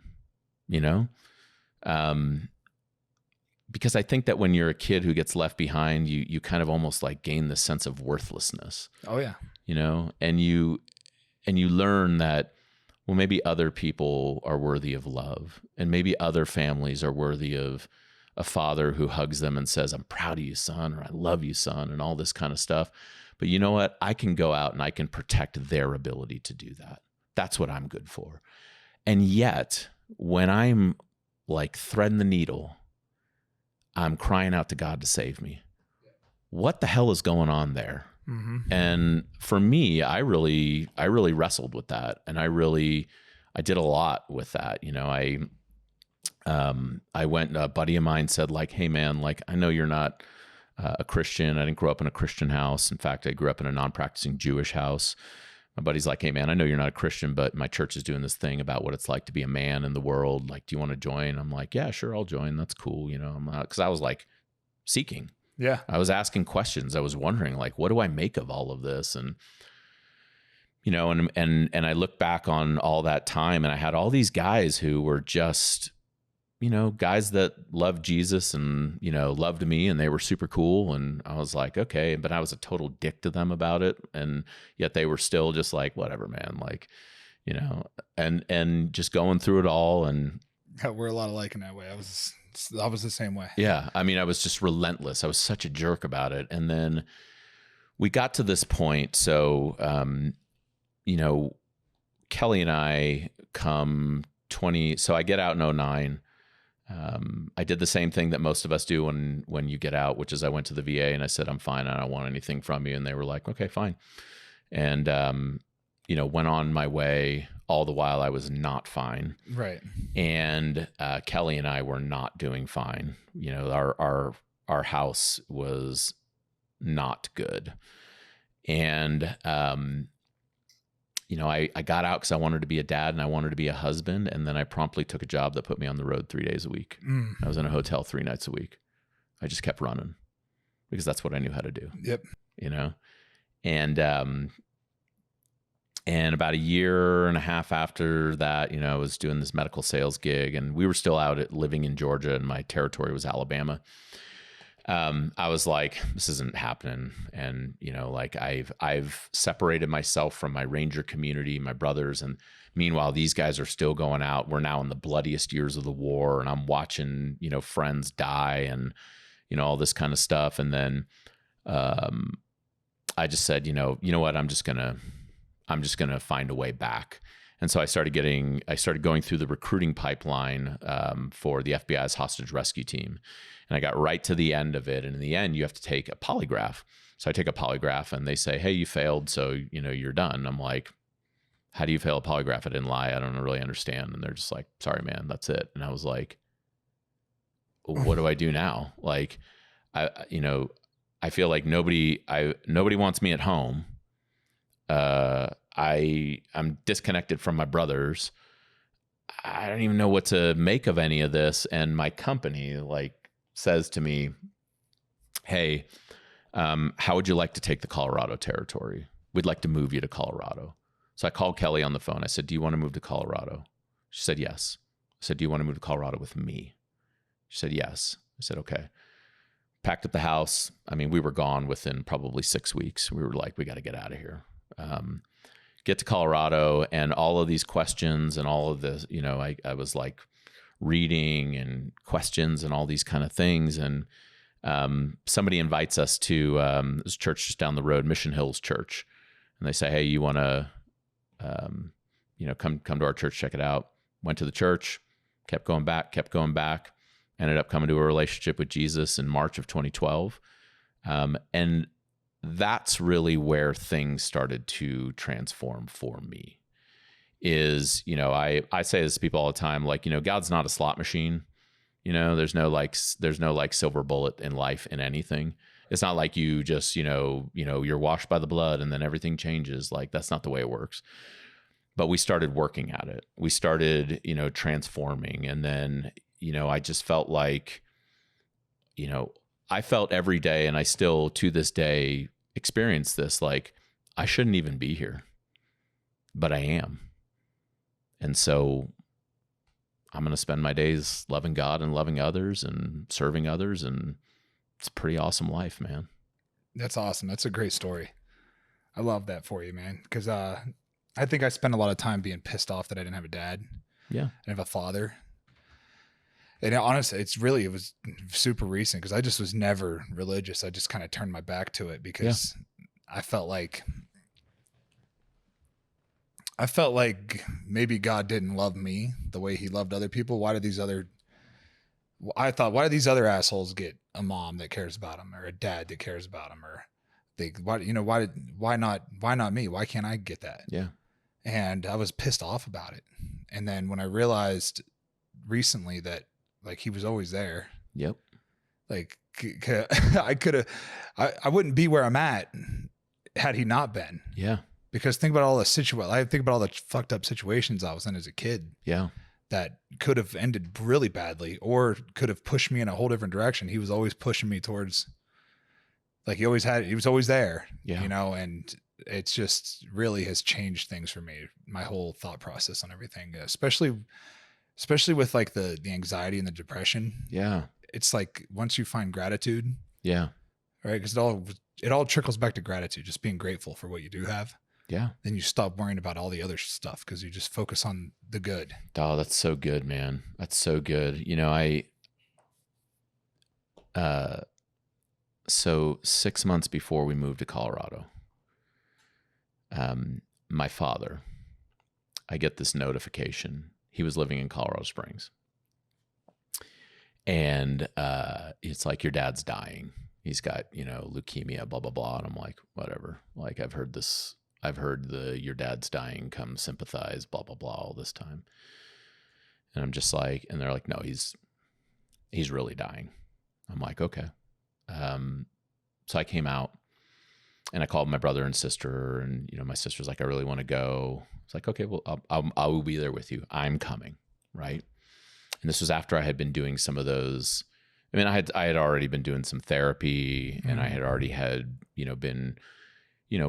because I think that when you're a kid who gets left behind, you kind of almost like gain this sense of worthlessness. Oh yeah. And you learn that, well, maybe other people are worthy of love, and maybe other families are worthy of a father who hugs them and says, "I'm proud of you, son," or "I love you, son," and all this kind of stuff. But you know what? I can go out and I can protect their ability to do that. That's what I'm good for. And yet, when I'm like threading the needle, I'm crying out to God to save me. What the hell is going on there? Mm-hmm. And for me, I really wrestled with that, and I did a lot with that. I went, a buddy of mine said like, "Hey man, like, I know you're not a Christian. I didn't grow up in a Christian house. In fact, I grew up in a non-practicing Jewish house." My buddy's like, "Hey man, I know you're not a Christian, but my church is doing this thing about what it's like to be a man in the world. Like, do you want to join?" I'm like, "Yeah, sure. I'll join. That's cool." Cause I was like seeking. Yeah. I was asking questions. I was wondering like, what do I make of all of this? And, and I look back on all that time, and I had all these guys who were just, guys that loved Jesus and, loved me, and they were super cool. And I was like, okay, but I was a total dick to them about it. And yet they were still just like, whatever, man, like, and just going through it all. And we're a lot alike in that way. I was the same way. Yeah. I mean, I was just relentless. I was such a jerk about it. And then we got to this point. So, Kelly and I so I get out in 2009. I did the same thing that most of us do when you get out, which is I went to the VA and I said, "I'm fine. I don't want anything from you." And they were like, "Okay, fine." And, went on my way. All the while I was not fine. Right. And Kelly and I were not doing fine. Our house was not good. And, I got out because I wanted to be a dad and I wanted to be a husband. And then I promptly took a job that put me on the road 3 days a week. I was in a hotel 3 nights a week. I just kept running because that's what I knew how to do. Yep. And about a year and a half after that, I was doing this medical sales gig, and we were still out living in Georgia, and my territory was Alabama. I was like, this isn't happening. And, like I've separated myself from my Ranger community, my brothers. And meanwhile, these guys are still going out. We're now in the bloodiest years of the war, and I'm watching, friends die and, all this kind of stuff. And then, I just said, you know what, I'm just going to find a way back. And so I started going through the recruiting pipeline for the FBI's hostage rescue team. And I got right to the end of it. And in the end, you have to take a polygraph. So I take a polygraph and they say, "Hey, you failed. So, you're done." I'm like, "How do you fail a polygraph? I didn't lie. I don't really understand." And they're just like, "Sorry, man, that's it." And I was like, what do I do now? Like, I feel like nobody wants me at home. I'm disconnected from my brothers. I don't even know what to make of any of this. And my company says to me, "Hey, how would you like to take the Colorado territory? We'd like to move you to Colorado." So I called Kelly on the phone. I said, "Do you want to move to Colorado?" She said, "Yes." I said, "Do you want to move to Colorado with me?" She said, "Yes." I said, "Okay." Packed up the house. I mean, we were gone within probably 6 weeks. We were like, we got to get out of here. Get to Colorado, and all of these questions and all of this, I was like reading and questions and all these kind of things. And somebody invites us to this church just down the road, Mission Hills Church. And they say, "Hey, you want to come to our church, check it out. Went to the church, kept going back, ended up coming to a relationship with Jesus in March of 2012. And that's really where things started to transform for me. Is, I say this to people all the time, like, God's not a slot machine. There's no like silver bullet in life in anything. It's not like you just, you're washed by the blood and then everything changes. Like, that's not the way it works. But we started working at it. We started, transforming. And then, I just felt like, I felt every day, and I still to this day experience this, like, I shouldn't even be here, but I am. And so I'm going to spend my days loving God and loving others and serving others. And it's a pretty awesome life, man. That's awesome. That's a great story. I love that for you, man. Because I think I spent a lot of time being pissed off that I didn't have a dad. Yeah. I didn't have a father. And honestly, it was super recent because I just was never religious. I just kind of turned my back to it because I felt like maybe God didn't love me the way he loved other people. Why do these other assholes get a mom that cares about them, or a dad that cares about them, or why not me? Why can't I get that? Yeah. And I was pissed off about it. And then when I realized recently that, like, he was always there. Yep. Like, I wouldn't be where I'm at had he not been. Yeah. Because think about all the fucked up situations I was in as a kid. Yeah. That could have ended really badly or could have pushed me in a whole different direction. He was always pushing me towards, like, he was always there, and it's just really has changed things for me. My whole thought process on everything, especially with like the anxiety and the depression. Yeah. It's like, once you find gratitude. Yeah. Right. Cause it all trickles back to gratitude, just being grateful for what you do have. Yeah. Then you stop worrying about all the other stuff because you just focus on the good. Oh, that's so good, man. That's so good. So 6 months before we moved to Colorado, my father, I get this notification. He was living in Colorado Springs. And it's like, your dad's dying. He's got, leukemia, blah, blah, blah. And I'm like, whatever. Like, I've heard your dad's dying, come sympathize, blah, blah, blah, all this time. And I'm just like, and they're like, no, he's really dying. I'm like, okay. So I came out and I called my brother and sister, and, my sister's like, I really want to go. It's like, okay, well, I will be there with you. I'm coming. Right. And this was after I had been doing some of those. I mean, I had already been doing some therapy, and I had already been,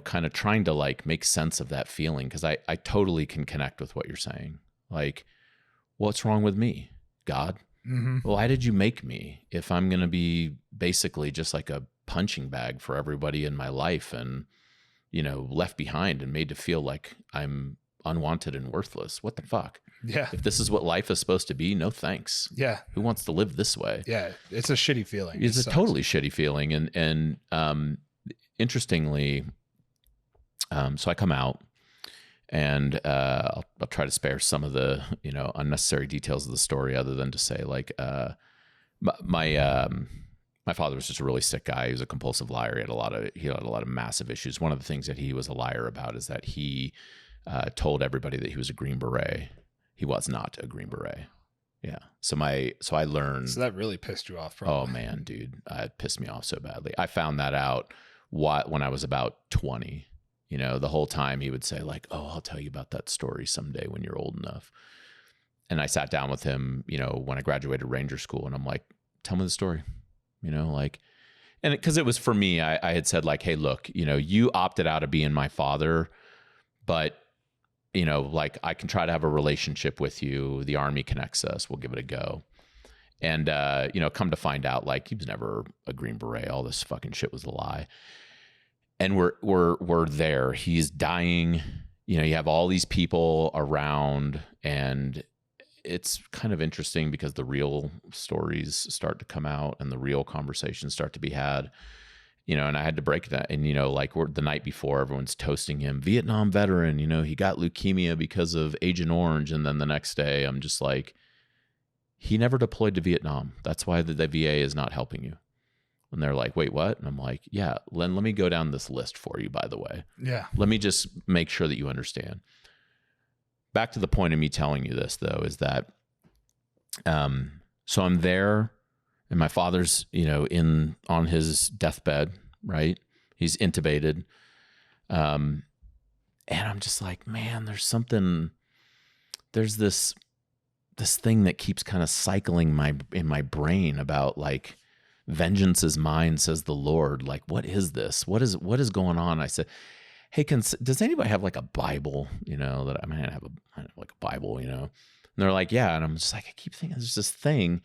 kind of trying to like make sense of that feeling. Cause I totally can connect with what you're saying. Like, what's wrong with me, God? Mm-hmm. Why did you make me if I'm going to be basically just like a punching bag for everybody in my life, and, left behind and made to feel like I'm unwanted and worthless? What the fuck? Yeah. If this is what life is supposed to be, no thanks. Yeah. Who wants to live this way? Yeah. It's a shitty feeling. It's a totally shitty feeling. And interestingly, so I come out, and I'll try to spare some of the, unnecessary details of the story, other than to say, like, my father was just a really sick guy. He was a compulsive liar. He had a lot of massive issues. One of the things that he was a liar about is that he told everybody that he was a Green Beret. He was not a Green Beret. Yeah. So I learned. So that really pissed you off, probably. Oh man, dude, it pissed me off so badly. I found that out when I was about 20. The whole time he would say, like, oh, I'll tell you about that story someday when you're old enough. And I sat down with him, when I graduated Ranger School, and I'm like, tell me the story, and because it was for me, I had said, like, hey, look, you opted out of being my father, but like, I can try to have a relationship with you. The Army connects us. We'll give it a go. And, come to find out, like, he was never a Green Beret. All this fucking shit was a lie. And we're there. He's dying. You have all these people around, and it's kind of interesting because the real stories start to come out and the real conversations start to be had. and I had to break that. And, like the night before, everyone's toasting him, Vietnam veteran, he got leukemia because of Agent Orange. And then the next day I'm just like, he never deployed to Vietnam. That's why the VA is not helping you. And they're like, wait, what? And I'm like, yeah, Len, let me go down this list for you, by the way. Yeah. Let me just make sure that you understand. Back to the point of me telling you this, though, is that, so I'm there and my father's, on his deathbed, right? He's intubated. And I'm just like, man, there's this thing that keeps kind of cycling in my brain about like, vengeance is mine, says the Lord. Like, what is this? What is going on? I said, hey, does anybody have like a Bible, that I might have like a Bible, And they're like, yeah. And I'm just like, I keep thinking there's this thing.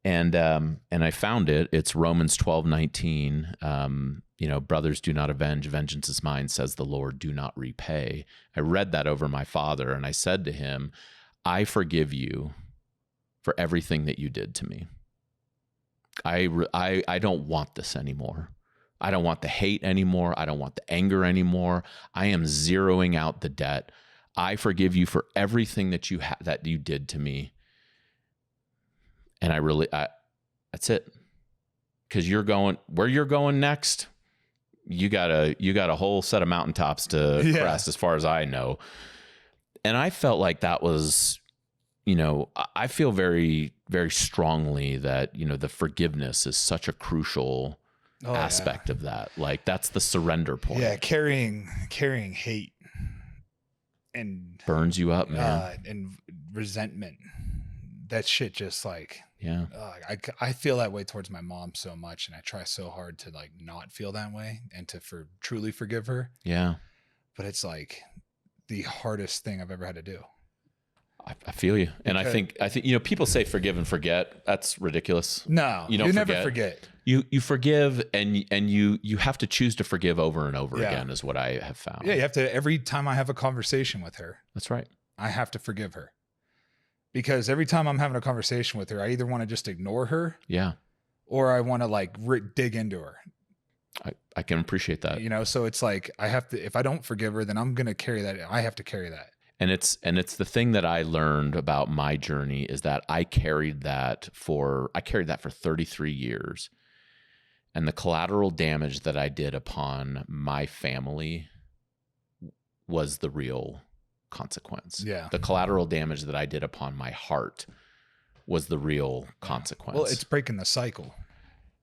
And I found it. It's Romans 12:19. Brothers, do not avenge. Vengeance is mine, says the Lord. Do not repay. I read that over my father and I said to him, I forgive you for everything that you did to me. I don't want this anymore. I don't want the hate anymore. I don't want the anger anymore. I am zeroing out the debt. I forgive you for everything that you did to me. And that's it. Because where you're going next, you got a whole set of mountaintops to crest, as far as I know. And I felt like that was, I feel very, very strongly that, the forgiveness is such a crucial aspect of that. Like, that's the surrender point. Yeah. Carrying hate and burns you up, man. And resentment. That shit just like, yeah. I feel that way towards my mom so much. And I try so hard to like not feel that way and to truly forgive her. Yeah. But it's like the hardest thing I've ever had to do. I feel you. And I think, people say forgive and forget. That's ridiculous. No, you don't never forget. You forgive and you have to choose to forgive over and over again is what I have found. Yeah. You have to, every time I have a conversation with her, that's right. I have to forgive her because every time I'm having a conversation with her, I either want to just ignore her. Yeah. Or I want to like dig into her. I can appreciate that. So it's like, I have to, if I don't forgive her, then I'm going to carry that. I have to carry that. And it's the thing that I learned about my journey is that I carried that for 33 years. And the collateral damage that I did upon my family was the real consequence. Yeah. The collateral damage that I did upon my heart was the real consequence. Well, it's breaking the cycle.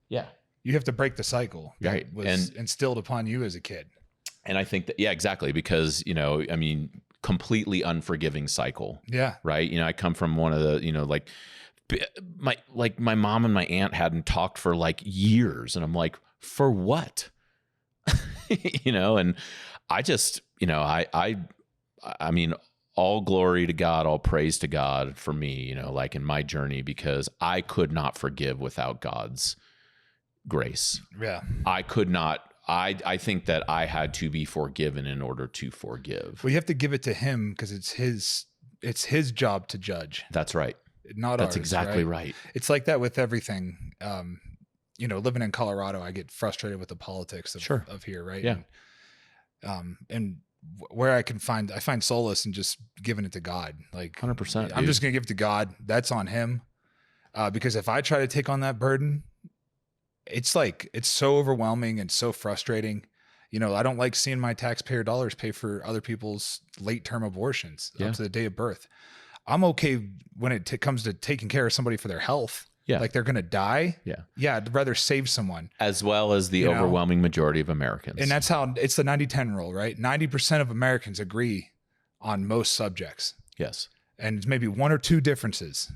Yeah. You have to break the cycle that right. was instilled upon you as a kid. And I think that, yeah, exactly. Because, completely unforgiving cycle. Yeah. Right. I come from one of the, my mom and my aunt hadn't talked for like years. And I'm like, for what? And I just, I mean, all glory to God, all praise to God for me, like in my journey, because I could not forgive without God's grace. Yeah. I could not. I think that I had to be forgiven in order to forgive. Well, you have to give it to him because it's his job to judge. That's right. Not That's ours, exactly right. It's like that with everything. Living in Colorado, I get frustrated with the politics of here, right? Yeah. And where I find solace in just giving it to God. Like 100%. I'm just gonna give it to God. That's on him. Because if I try to take on that burden, it's so overwhelming and so frustrating. I don't like seeing my taxpayer dollars pay for other people's late term abortions up to the day of birth. I'm okay when it comes to taking care of somebody for their health. Yeah. Like they're going to die. Yeah. Yeah. I'd rather save someone. As well as the overwhelming majority of Americans. And that's how it's the 90-10 rule, right? 90% of Americans agree on most subjects. Yes. And maybe one or two differences.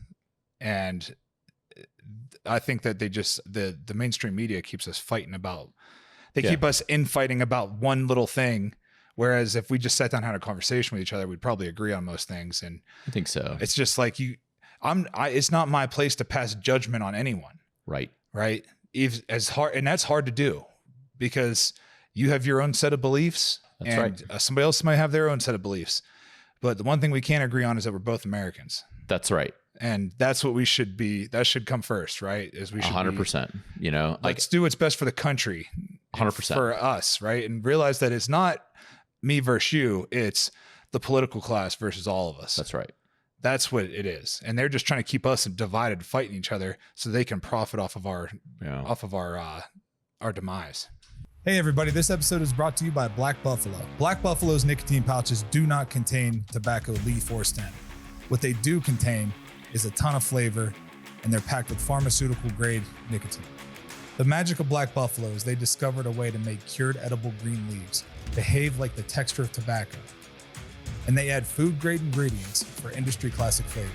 And I think that the mainstream media keeps us fighting keep us infighting about one little thing. Whereas if we just sat down and had a conversation with each other, we'd probably agree on most things. And I think so. It's just like it's not my place to pass judgment on anyone. Right. Right. That's hard to do because you have your own set of beliefs. That's and right. Somebody else might have their own set of beliefs. But the one thing we can't agree on is that we're both Americans. That's right. And that's what we should be. That should come first, right? Is we should 100%. Let's do what's best for the country. 100%. for us, right? And realize that it's not me versus you, it's the political class versus all of us. That's right. That's what it is. And they're just trying to keep us divided, fighting each other so they can profit off of our demise. Hey everybody, this episode is brought to you by Black Buffalo. Black Buffalo's nicotine pouches do not contain tobacco leaf or stem. What they do contain is a ton of flavor, and they're packed with pharmaceutical grade nicotine. The magic of Black Buffalo is they discovered a way to make cured edible green leaves behave like the texture of tobacco. And they add food grade ingredients for industry classic flavors.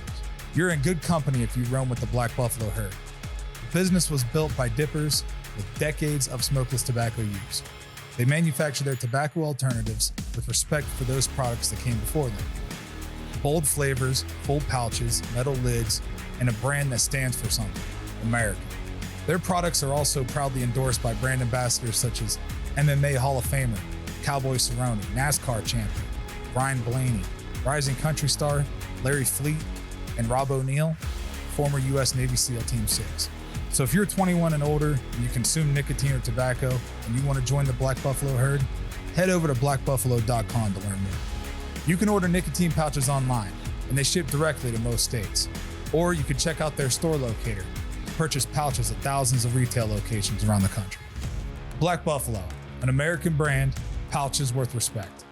You're in good company if you roam with the Black Buffalo herd. The business was built by dippers with decades of smokeless tobacco use. They manufacture their tobacco alternatives with respect for those products that came before them. Bold flavors, full pouches, metal lids, and a brand that stands for something, American. Their products are also proudly endorsed by brand ambassadors such as MMA Hall of Famer, Cowboy Cerrone, NASCAR champion, Brian Blaney, rising country star, Larry Fleet, and Rob O'Neill, former U.S. Navy SEAL Team 6. So if you're 21 and older and you consume nicotine or tobacco and you want to join the Black Buffalo herd, head over to blackbuffalo.com to learn more. You can order nicotine pouches online, and they ship directly to most states. Or you can check out their store locator to purchase pouches at thousands of retail locations around the country. Black Buffalo, an American brand, pouches worth respect.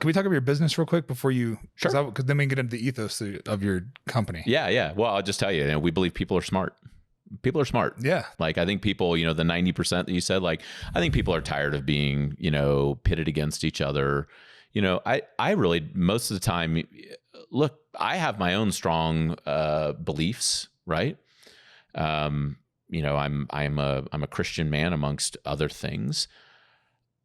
Can we talk about your business real quick before you? Sure. Because then we can get into the ethos of your company. Yeah. Well, I'll just tell you, we believe people are smart. People are smart. Yeah. Like, I think people, the 90% that you said, like, I think people are tired of being, pitted against each other. I really, most of the time, look, I have my own strong beliefs, right? I'm a Christian man amongst other things.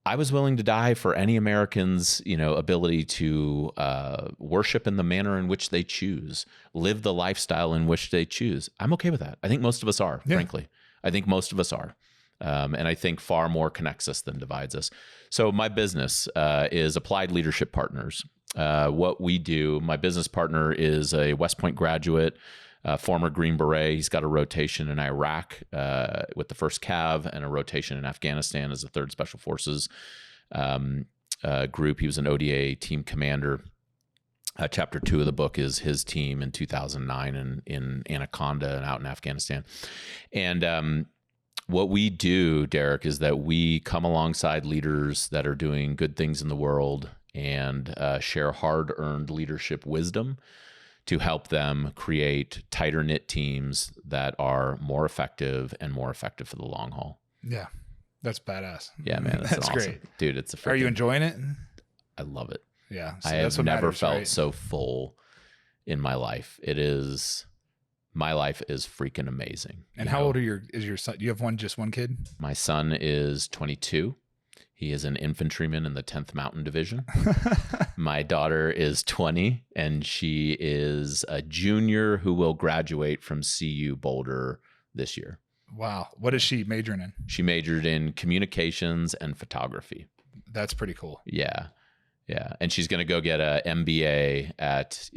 I was willing to die for any American's, ability to worship in the manner in which they choose, live the lifestyle in which they choose. I'm okay with that. I think most of us are, frankly. I think most of us are. And I think far more connects us than divides us. So my business is Applied Leadership Partners. What we do, my business partner is a West Point graduate, former Green Beret. He's got a rotation in Iraq with the 1st Cav and a rotation in Afghanistan as the 3rd Special Forces group. He was an ODA team commander. Chapter 2 of the book is his team in 2009 in Anaconda and out in Afghanistan. And what we do, Derek, is that we come alongside leaders that are doing good things in the world and share hard-earned leadership wisdom to help them create tighter knit teams that are more effective for the long haul. Yeah. That's badass. Yeah, man. That's awesome. Great. Dude, it's a freaking, Are you enjoying it? I love it. Yeah. So I have never felt so full in my life. My life is freaking amazing. And how old is your son? Do you have just one kid? My son is 22. He is an infantryman in the 10th Mountain Division. My daughter is 20, and she is a junior who will graduate from CU Boulder this year. Wow. What is she majoring in? She majored in communications and photography. That's pretty cool. Yeah. And she's going to go get a MBA at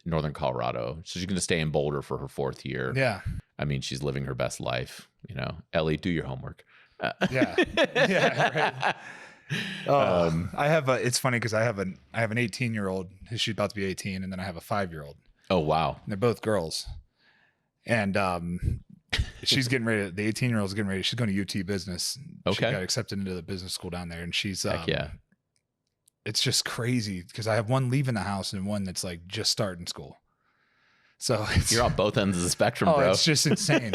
Northern Colorado. So she's going to stay in Boulder for her 4th year. Yeah. I mean, she's living her best life. Ellie, do your homework. Yeah. Right. I have it's funny because I have an 18-year-old. She's about to be 18, and then I have a 5-year-old. Oh, wow. And they're both girls. And she's getting ready. The 18-year-old is getting ready. She's going to UT Business. Okay. She got accepted into the business school down there, and she's Heck yeah. It's just crazy because I have one leaving the house and one that's like just starting school. So you're on both ends of the spectrum, bro. It's just insane.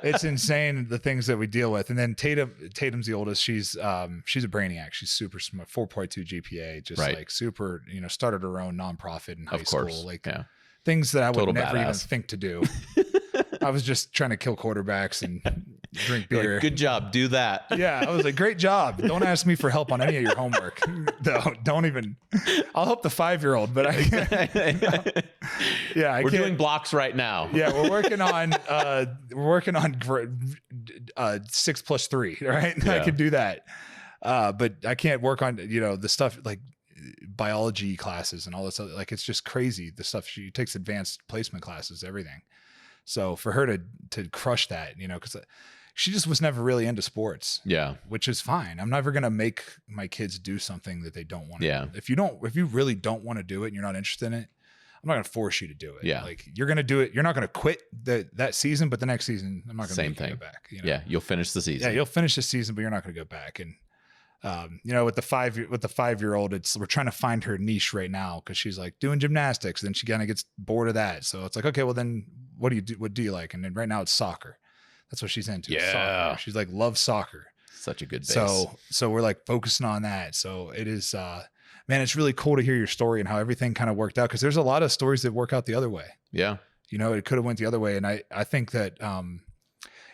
It's insane the things that we deal with. And then Tatum's the oldest. She's a brainiac. She's super smart. 4.2 GPA. Just right. Like super. Started her own nonprofit in high school. Like things that I would never even think to do. I was just trying to kill quarterbacks and drink beer. Like, good job. Do that. Yeah. I was like, great job. Don't ask me for help on any of your homework. Don't even. I'll help the 5-year-old, but I can't. Yeah. We're doing blocks right now. Yeah. We're working on 6+3. Right. Yeah. I can do that. But I can't work on, the stuff like biology classes and all this other, like, it's just crazy. The stuff she takes advanced placement classes, everything. So for her to crush that, because she just was never really into sports. Yeah. Which is fine. I'm never going to make my kids do something that they don't want to Yeah. do. If you really don't want to do it and you're not interested in it, I'm not going to force you to do it. Yeah. Like you're going to do it. You're not going to quit that season, but the next season, I'm not going to Same make you thing. go back. You know? Yeah. You'll finish the season. Yeah. You'll finish the season, but you're not going to go back. And, you know, with the 5-year-old, we're trying to find her niche right now because she's like doing gymnastics. Then she kind of gets bored of that. So it's like, okay, well then what do you do? What do you like? And then right now it's soccer. That's what she's into. Yeah. Soccer. She's like, loves soccer. Such a good base. So we're like focusing on that. So it is, man, it's really cool to hear your story and how everything kind of worked out. Cause there's a lot of stories that work out the other way. Yeah. You know, it could have went the other way. And I think that,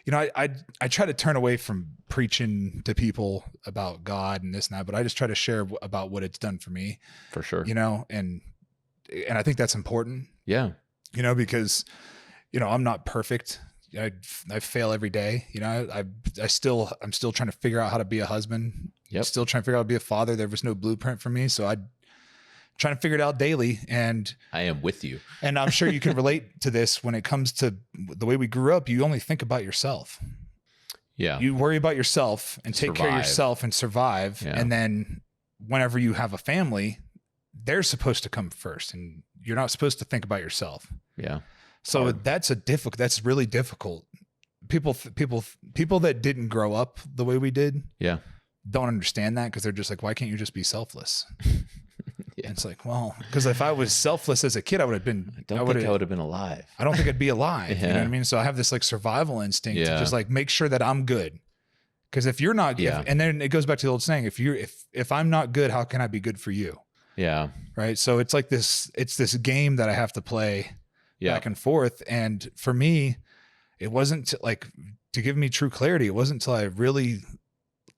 you know, I try to turn away from preaching to people about God and this and that, but I just try to share about what it's done for me. For sure. You know, and I think that's important. Yeah. You know, because, you know, I'm not perfect. I fail every day. You know, I'm still trying to figure out how to be a husband. Yep. Still trying to figure out how to be a father. There was no blueprint for me. So I'm trying to figure it out daily. And I am with you. And I'm sure you can relate to this when it comes to the way we grew up. You only think about yourself. Yeah. You worry about yourself and take care of yourself and survive. Yeah. And then whenever you have a family, they're supposed to come first and you're not supposed to think about yourself. Yeah. So Hard. that's really difficult. People that didn't grow up the way we did. Yeah. Don't understand that because they're just like, why can't you just be selfless? Yeah. And it's like, well, because if I was selfless as a kid, I would have been. I would have been alive. I don't think I'd be alive. Yeah. You know what I mean? So I have this like survival instinct to Yeah. just like make sure that I'm good. Because if you're not, Yeah. and then it goes back to the old saying: if I'm not good, how can I be good for you? Yeah. Right. So it's like this. It's this game that I have to play Yeah. back and forth. And for me, it wasn't like to give me true clarity. It wasn't until I really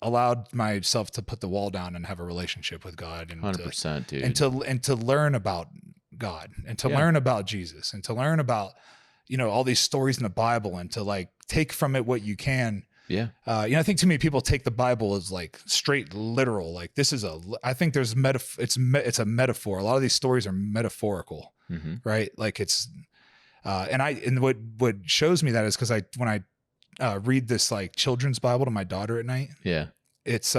allowed myself to put the wall down and have a relationship with God and 100%, dude. and to learn about God and to Yeah. learn about Jesus and to learn about, you know, all these stories in the Bible and to like take from it what you can. Yeah. You know, I think too many people take the Bible as like straight literal. Like this is I think there's it's a metaphor. A lot of these stories are metaphorical, Mm-hmm. right? like it's, and what shows me that is because when I read this like children's Bible to my daughter at night, Yeah. it's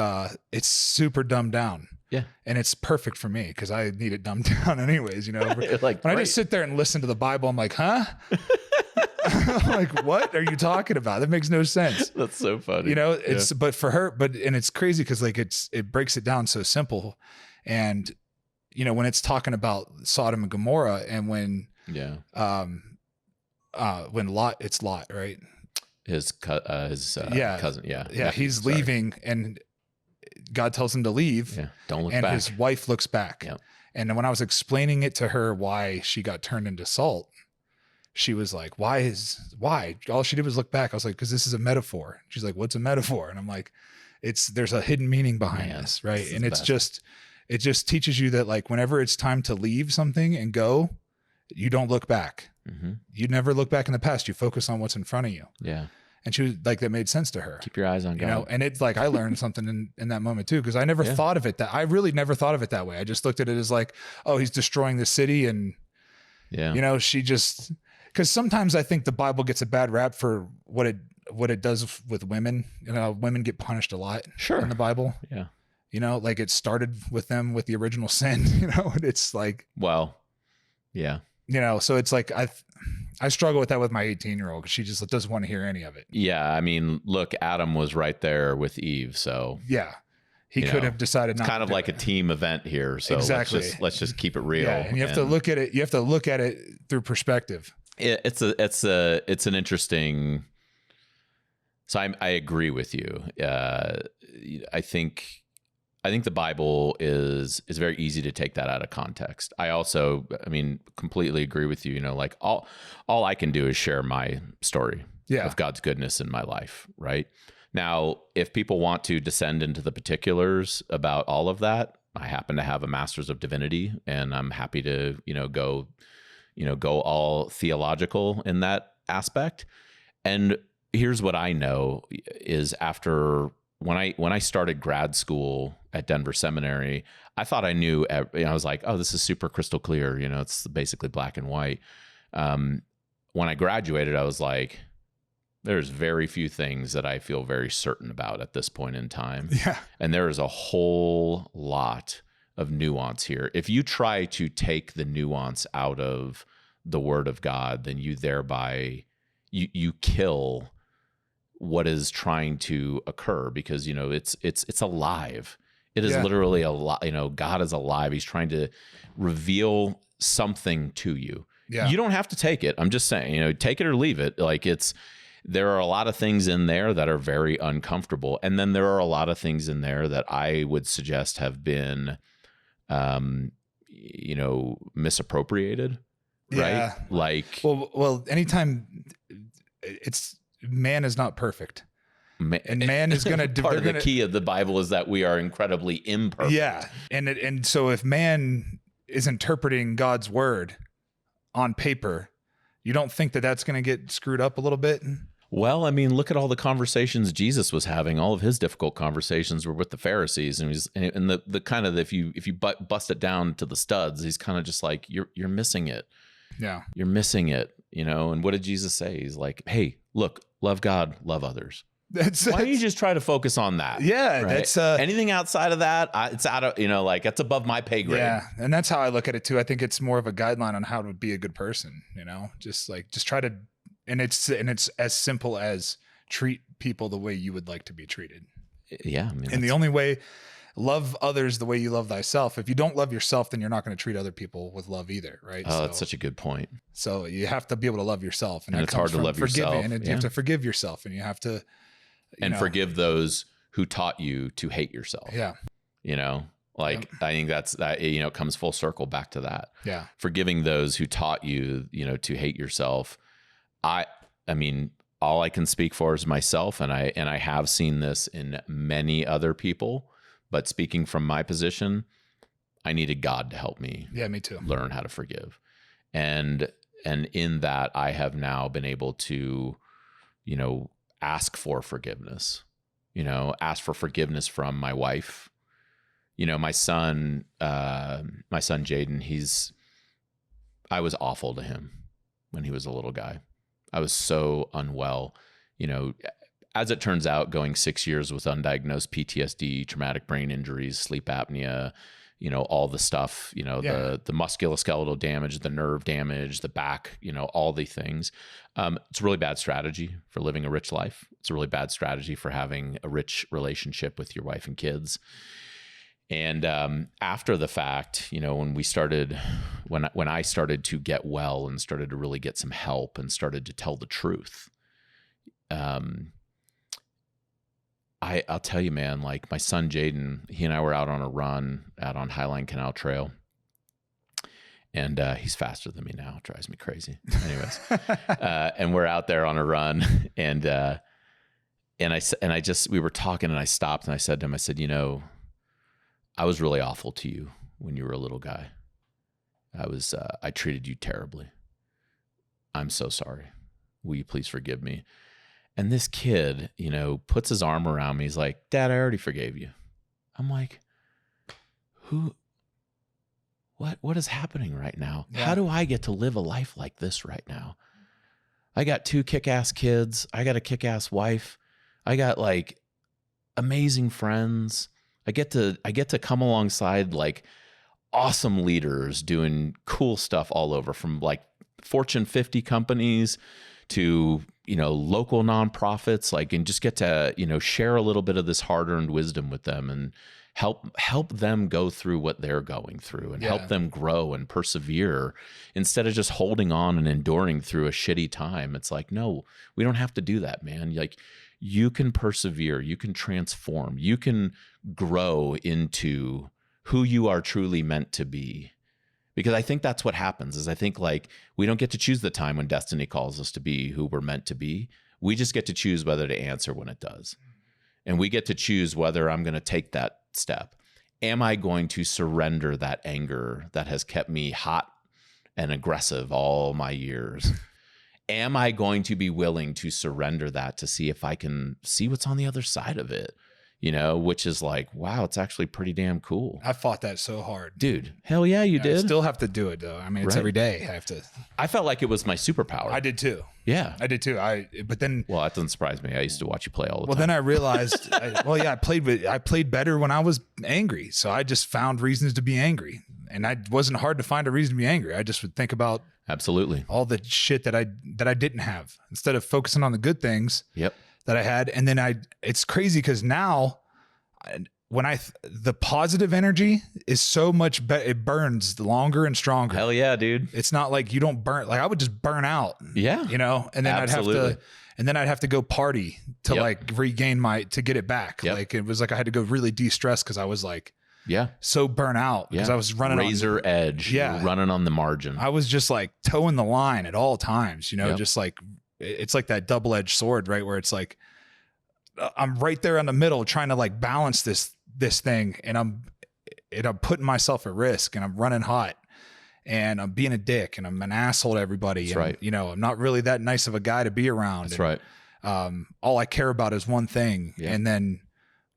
super dumbed down. Yeah. And it's perfect for me because I need it dumbed down anyways, you know. Like, When I great. just sit there and listen to the Bible, I'm like, huh? I'm like, what are you talking about? That makes no sense. That's so funny. You know, it's but for her, and it's crazy because like it breaks it down so simple. And you know, when it's talking about Sodom and Gomorrah and when Yeah. when it's Lot, right? His cousin. Yeah. Yeah, he's leaving and God tells him to leave. Yeah. Don't look And back. his wife looks back. Yep. And when I was explaining it to her why she got turned into salt, she was like, why? All she did was look back. I was like, because this is a metaphor. She's like, what's a metaphor? And I'm like, there's a hidden meaning behind Man, this, right? this is And the it's best. it just teaches you that like whenever it's time to leave something and go, you don't look back. Mm-hmm. You never look back in the past. You focus on what's in front of you. Yeah. And she was like, that made sense to her. Keep your eyes on You God. know, and it's like I learned something in that moment too, because I never thought of it I really never thought of it that way. I just looked at it as like, oh, he's destroying the city, and Yeah. you know, because sometimes I think the Bible gets a bad rap for what it does with women. You know, women get punished a lot Sure. in the Bible. Yeah. You know, like it started with them with the original sin. You know, and it's like, Well, yeah. you know, so it's like I struggle with that with my 18-year-old because she just doesn't want to hear any of it. Yeah. I mean, look, Adam was right there with Eve. So Yeah. He You could know, have decided it's not kind to of do like it. a team event here. So Exactly. let's just keep it real. Yeah, and you have to look at it. You have to look at it through perspective. It's an interesting. So I agree with you. I think the Bible is very easy to take that out of context. I mean, completely agree with you. You know, like all I can do is share my story of God's goodness in my life. Right now, if people want to descend into the particulars about all of that, I happen to have a master's of divinity, and I'm happy to go all theological in that aspect. And here's what I know is after when I started grad school at Denver Seminary, I thought I knew, I was like, oh, this is super crystal clear. You know, it's basically black and white. When I graduated, I was like, There's very few things that I feel very certain about at this point in time. Yeah. And there is a whole lot of nuance here. If you try to take the nuance out of the Word of God, then you thereby you kill what is trying to occur, because it's alive. It is literally God is alive. He's trying to reveal something to you. Yeah. You don't have to take it. I'm just saying, take it or leave it. Like there are a lot of things in there that are very uncomfortable. And then there are a lot of things in there that I would suggest have been, misappropriated. Yeah. Right. Like, well, anytime man is not perfect. And man is going to part of the key of the Bible is that we are incredibly imperfect. Yeah. And so if man is interpreting God's word on paper, you don't think that that's going to get screwed up a little bit? Well, I mean, look at all the conversations Jesus was having. All of his difficult conversations were with the Pharisees, and the kind of, if you bust it down to the studs, he's kind of just like, you're missing it. Yeah. You're missing it, And what did Jesus say? He's like, hey, look, love God, love others. Why don't you just try to focus on that? Yeah. Right? That's anything outside of that, it's out of, that's above my pay grade. Yeah. And that's how I look at it too. I think it's more of a guideline on how to be a good person, just try to, and it's as simple as treat people the way you would like to be treated. Yeah. I mean, and the only way, love others the way you love thyself. If you don't love yourself, then you're not going to treat other people with love either. Right. Oh, that's such a good point. So you have to be able to love yourself, and it's hard to love yourself. And you have to forgive yourself, and you have to, forgive those who taught you to hate yourself. Yeah. I think that comes full circle back to that. Yeah. Forgiving those who taught you, to hate yourself. I mean, all I can speak for is myself. And I have seen this in many other people, but speaking from my position, I needed God to help me. Yeah, me too. Learn how to forgive. And in that, I have now been able to, ask for forgiveness, ask for forgiveness from my wife. My son Jaden, I was awful to him when he was a little guy. I was so unwell, as it turns out, going 6 years with undiagnosed PTSD, traumatic brain injuries, sleep apnea, all the stuff, the musculoskeletal damage, the nerve damage, the back, all the things. It's a really bad strategy for living a rich life. It's a really bad strategy for having a rich relationship with your wife and kids. And after the fact, when I started to get well and started to really get some help and started to tell the truth, I'll tell you, man, like my son Jaden, he and I were out on a run out on Highline Canal Trail, and he's faster than me now. It drives me crazy. Anyways, and we're out there on a run, and we were talking, and I stopped and I said to him, I said, I was really awful to you when you were a little guy. I treated you terribly. I'm so sorry. Will you please forgive me? And this kid, puts his arm around me. He's like, Dad, I already forgave you. I'm like, what is happening right now? Yeah. How do I get to live a life like this right now? I got 2 kick-ass kids. I got a kick-ass wife. I got like amazing friends. I get to come alongside like awesome leaders doing cool stuff all over, from like Fortune 50 companies to, local nonprofits, and just get to, share a little bit of this hard-earned wisdom with them and help them go through what they're going through and help them grow and persevere instead of just holding on and enduring through a shitty time. It's like, no, we don't have to do that, man. Like, you can persevere, you can transform, you can grow into who you are truly meant to be. Because I think that's what happens, is I think like we don't get to choose the time when destiny calls us to be who we're meant to be. We just get to choose whether to answer when it does. And we get to choose whether I'm going to take that step. Am I going to surrender that anger that has kept me hot and aggressive all my years? Am I going to be willing to surrender that to see if I can see what's on the other side of it? which is like, wow, it's actually pretty damn cool. I fought that so hard. Dude, hell yeah, you did. I still have to do it though. I mean, it's Right. every day. I have to. I felt like it was my superpower. I did too. Yeah. I did too. But then, Well, that doesn't surprise me. I used to watch you play all the well, time. then I realized, I played better when I was angry. So I just found reasons to be angry, and it wasn't hard to find a reason to be angry. I just would think about Absolutely. all the shit that I didn't have instead of focusing on the good things Yep. that I had. And then it's crazy because now the positive energy is so much better. It burns longer and stronger. Hell yeah, dude. It's not like you don't burn. Like I would just burn out, Yeah. and then Absolutely. I'd have to go party to Yep. like regain to get it back. Yep. Like it was like I had to go really de-stress because I was like Yeah. so burnt out because Yeah. I was running Razor edge. Yeah. You're running on the margin. I was just like towing the line at all times, Yep. just like it's like that double-edged sword, right? Where it's like I'm right there in the middle trying to like balance this thing, and I'm putting myself at risk, and I'm running hot, and I'm being a dick, and I'm an asshole to everybody. That's and, right. I'm not really that nice of a guy to be around. That's and, right. all I care about is one thing. Yeah. And then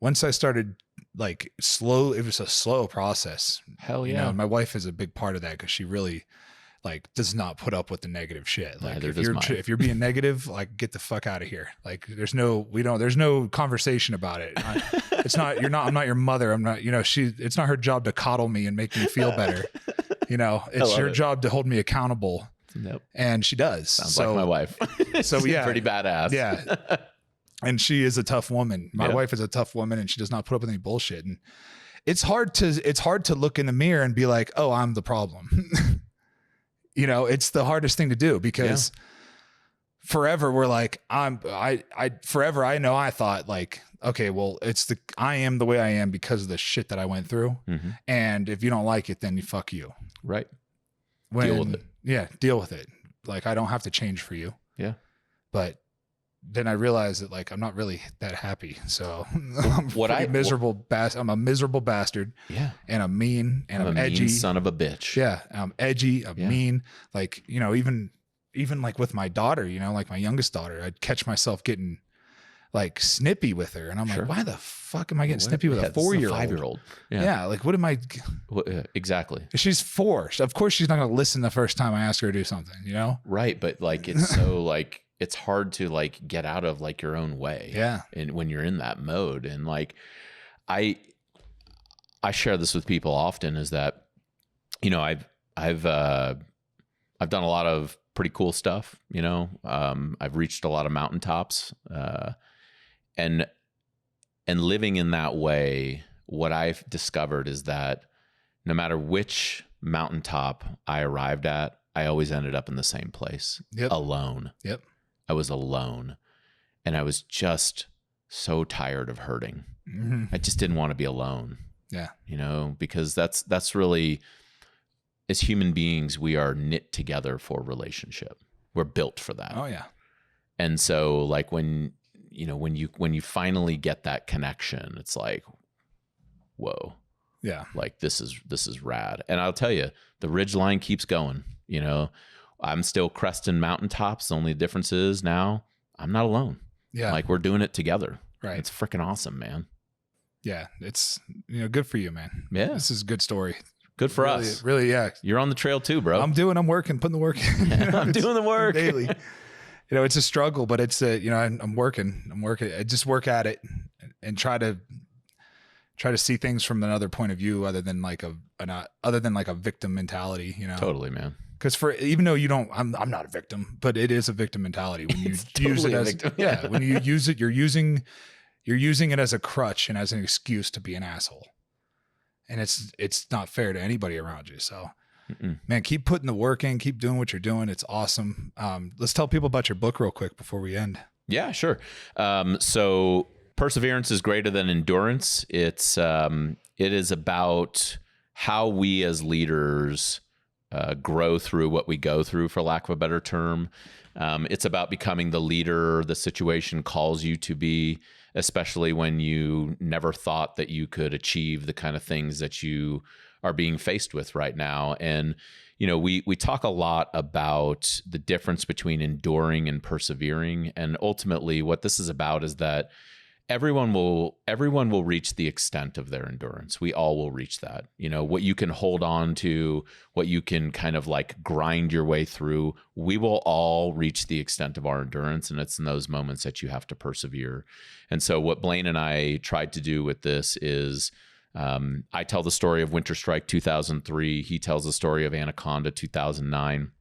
once I started it was a slow process. Hell yeah. My wife is a big part of that because she really like does not put up with the negative shit. Like Neither if does you're mine. if you're being negative, like get the fuck out of here. Like there's no conversation about it. I'm not your mother. I'm not, it's not her job to coddle me and make me feel better. It's her job to hold me accountable. Nope. And she does. Sounds like my wife. So, She's yeah. pretty badass. Yeah. And she is a tough woman. My Yeah. wife is a tough woman, and she does not put up with any bullshit. And it's hard to look in the mirror and be like, oh, I'm the problem. It's the hardest thing to do because forever we're like, forever I know I thought like, okay, well, I am the way I am because of the shit that I went through. Mhm. And if you don't like it, then fuck you. Right. Deal with it. Yeah, deal with it. Like I don't have to change for you. Yeah. But then I realized that like I'm not really that happy. So I'm What pretty I- miserable I'm a miserable bastard, Yeah. and I'm mean, and I'm a edgy. mean son of a bitch. Yeah, I'm edgy, I'm Yeah. mean. Like, even like with my daughter, like my youngest daughter, I'd catch myself getting like snippy with her, and I'm Sure. like, why the fuck am I getting What? snippy with Yeah, a this is 4-year-old? 5-year-old. Yeah. Like what am I? Well, exactly. She's 4. Of course, she's not going to listen the first time I ask her to do something. Right. But like, it's so like, it's hard to like get out of like your own way. Yeah. And when you're in that mode, and like, I share this with people often, is that, I've done a lot of pretty cool stuff. I've reached a lot of mountaintops, and living in that way, what I've discovered is that no matter which mountaintop I arrived at, I always ended up in the same place, Yep. alone. Yep. I was alone, and I was just so tired of hurting. Mm-hmm. I just didn't want to be alone. Yeah. Because that's really, as human beings, we are knit together for relationship. We're built for that. Oh yeah. And so like when you finally get that connection, it's like, whoa, Yeah. like this is rad. And I'll tell you, the ridge line keeps going. I'm still cresting mountaintops. The only difference is now I'm not alone. Yeah. Like we're doing it together. Right. It's freaking awesome, man. Yeah. It's, good for you, man. Yeah. This is a good story. Good for Really- us. Really. Yeah. You're on the trail too, bro. I'm working, putting the work in. I'm doing the work daily. It's a struggle, but it's I'm working. I just work at it and try to see things from another point of view other than like a victim mentality, Totally, man. Because even though I'm not a victim, but it is a victim mentality when you It's use totally it a as victim. yeah, when you use it, you're using it as a crutch and as an excuse to be an asshole. And it's not fair to anybody around you. So Mm-mm. man, keep putting the work in, keep doing what you're doing. It's awesome. Let's tell people about your book real quick before we end. Yeah, sure. So perseverance is greater than endurance. It is about how we as leaders grow through what we go through, for lack of a better term. It's about becoming the leader the situation calls you to be, especially when you never thought that you could achieve the kind of things that you are being faced with right now. And, we talk a lot about the difference between enduring and persevering. And ultimately what this is about is that everyone will reach the extent of their endurance. We all will reach that. What you can hold on to, what you can kind of like grind your way through, we will all reach the extent of our endurance. And it's in those moments that you have to persevere. And so what Blaine and I tried to do with this is, I tell the story of Winter Strike 2003. He tells the story of Anaconda 2009.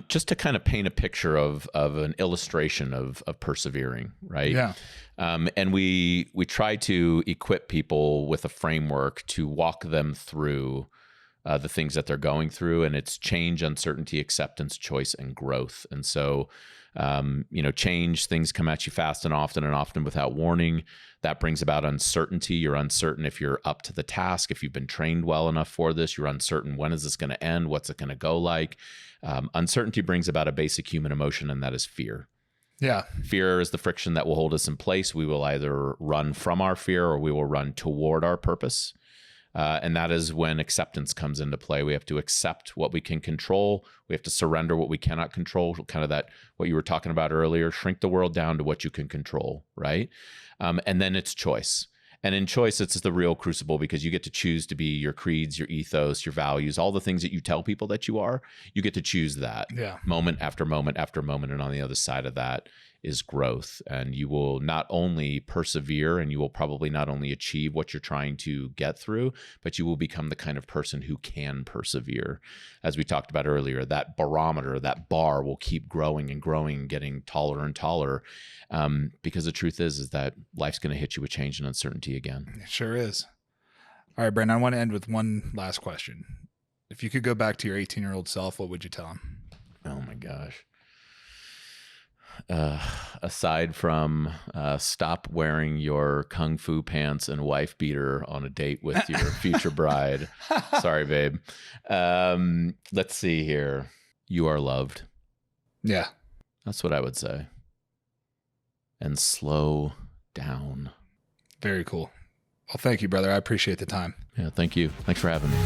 Just to kind of paint a picture of an illustration of persevering, right? Yeah. And we try to equip people with a framework to walk them through the things that they're going through, and it's change, uncertainty, acceptance, choice, and growth. And so, change, things come at you fast and often without warning. That brings about uncertainty. You're uncertain if you're up to the task, if you've been trained well enough for this. You're uncertain, when is this going to end? What's it going to go like? Uncertainty brings about a basic human emotion, and that is fear. Yeah. Fear is the friction that will hold us in place. We will either run from our fear or we will run toward our purpose. And that is when acceptance comes into play. We have to accept what we can control. We have to surrender what we cannot control. Kind of that, what you were talking about earlier, shrink the world down to what you can control, right? And then it's choice. And in choice, it's the real crucible, because you get to choose to be your creeds, your ethos, your values, all the things that you tell people that you are. You get to choose that moment after moment after moment. And on the other side of that is growth. And you will not only persevere, and you will probably not only achieve what you're trying to get through, but you will become the kind of person who can persevere. As we talked about earlier, that barometer, that bar will keep growing and growing and getting taller and taller. Because the truth is that life's going to hit you with change and uncertainty again. It sure is. All right, Brandon, I want to end with one last question. If you could go back to your 18-year-old self, what would you tell him? Oh my gosh. Aside from stop wearing your kung fu pants and wife beater on a date with your future bride. Sorry, babe. Let's see here. You are loved. Yeah. That's what I would say. And slow down. Very cool. Well, thank you, brother. I appreciate the time. Yeah, thank you. Thanks for having me.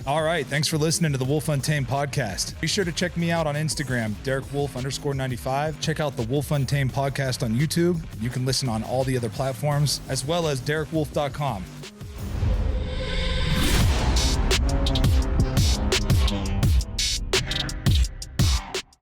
All right. Thanks for listening to the Wolfe Untamed podcast. Be sure to check me out on Instagram, DerekWolf_95. Check out the Wolfe Untamed podcast on YouTube. You can listen on all the other platforms, as well as DerekWolf.com.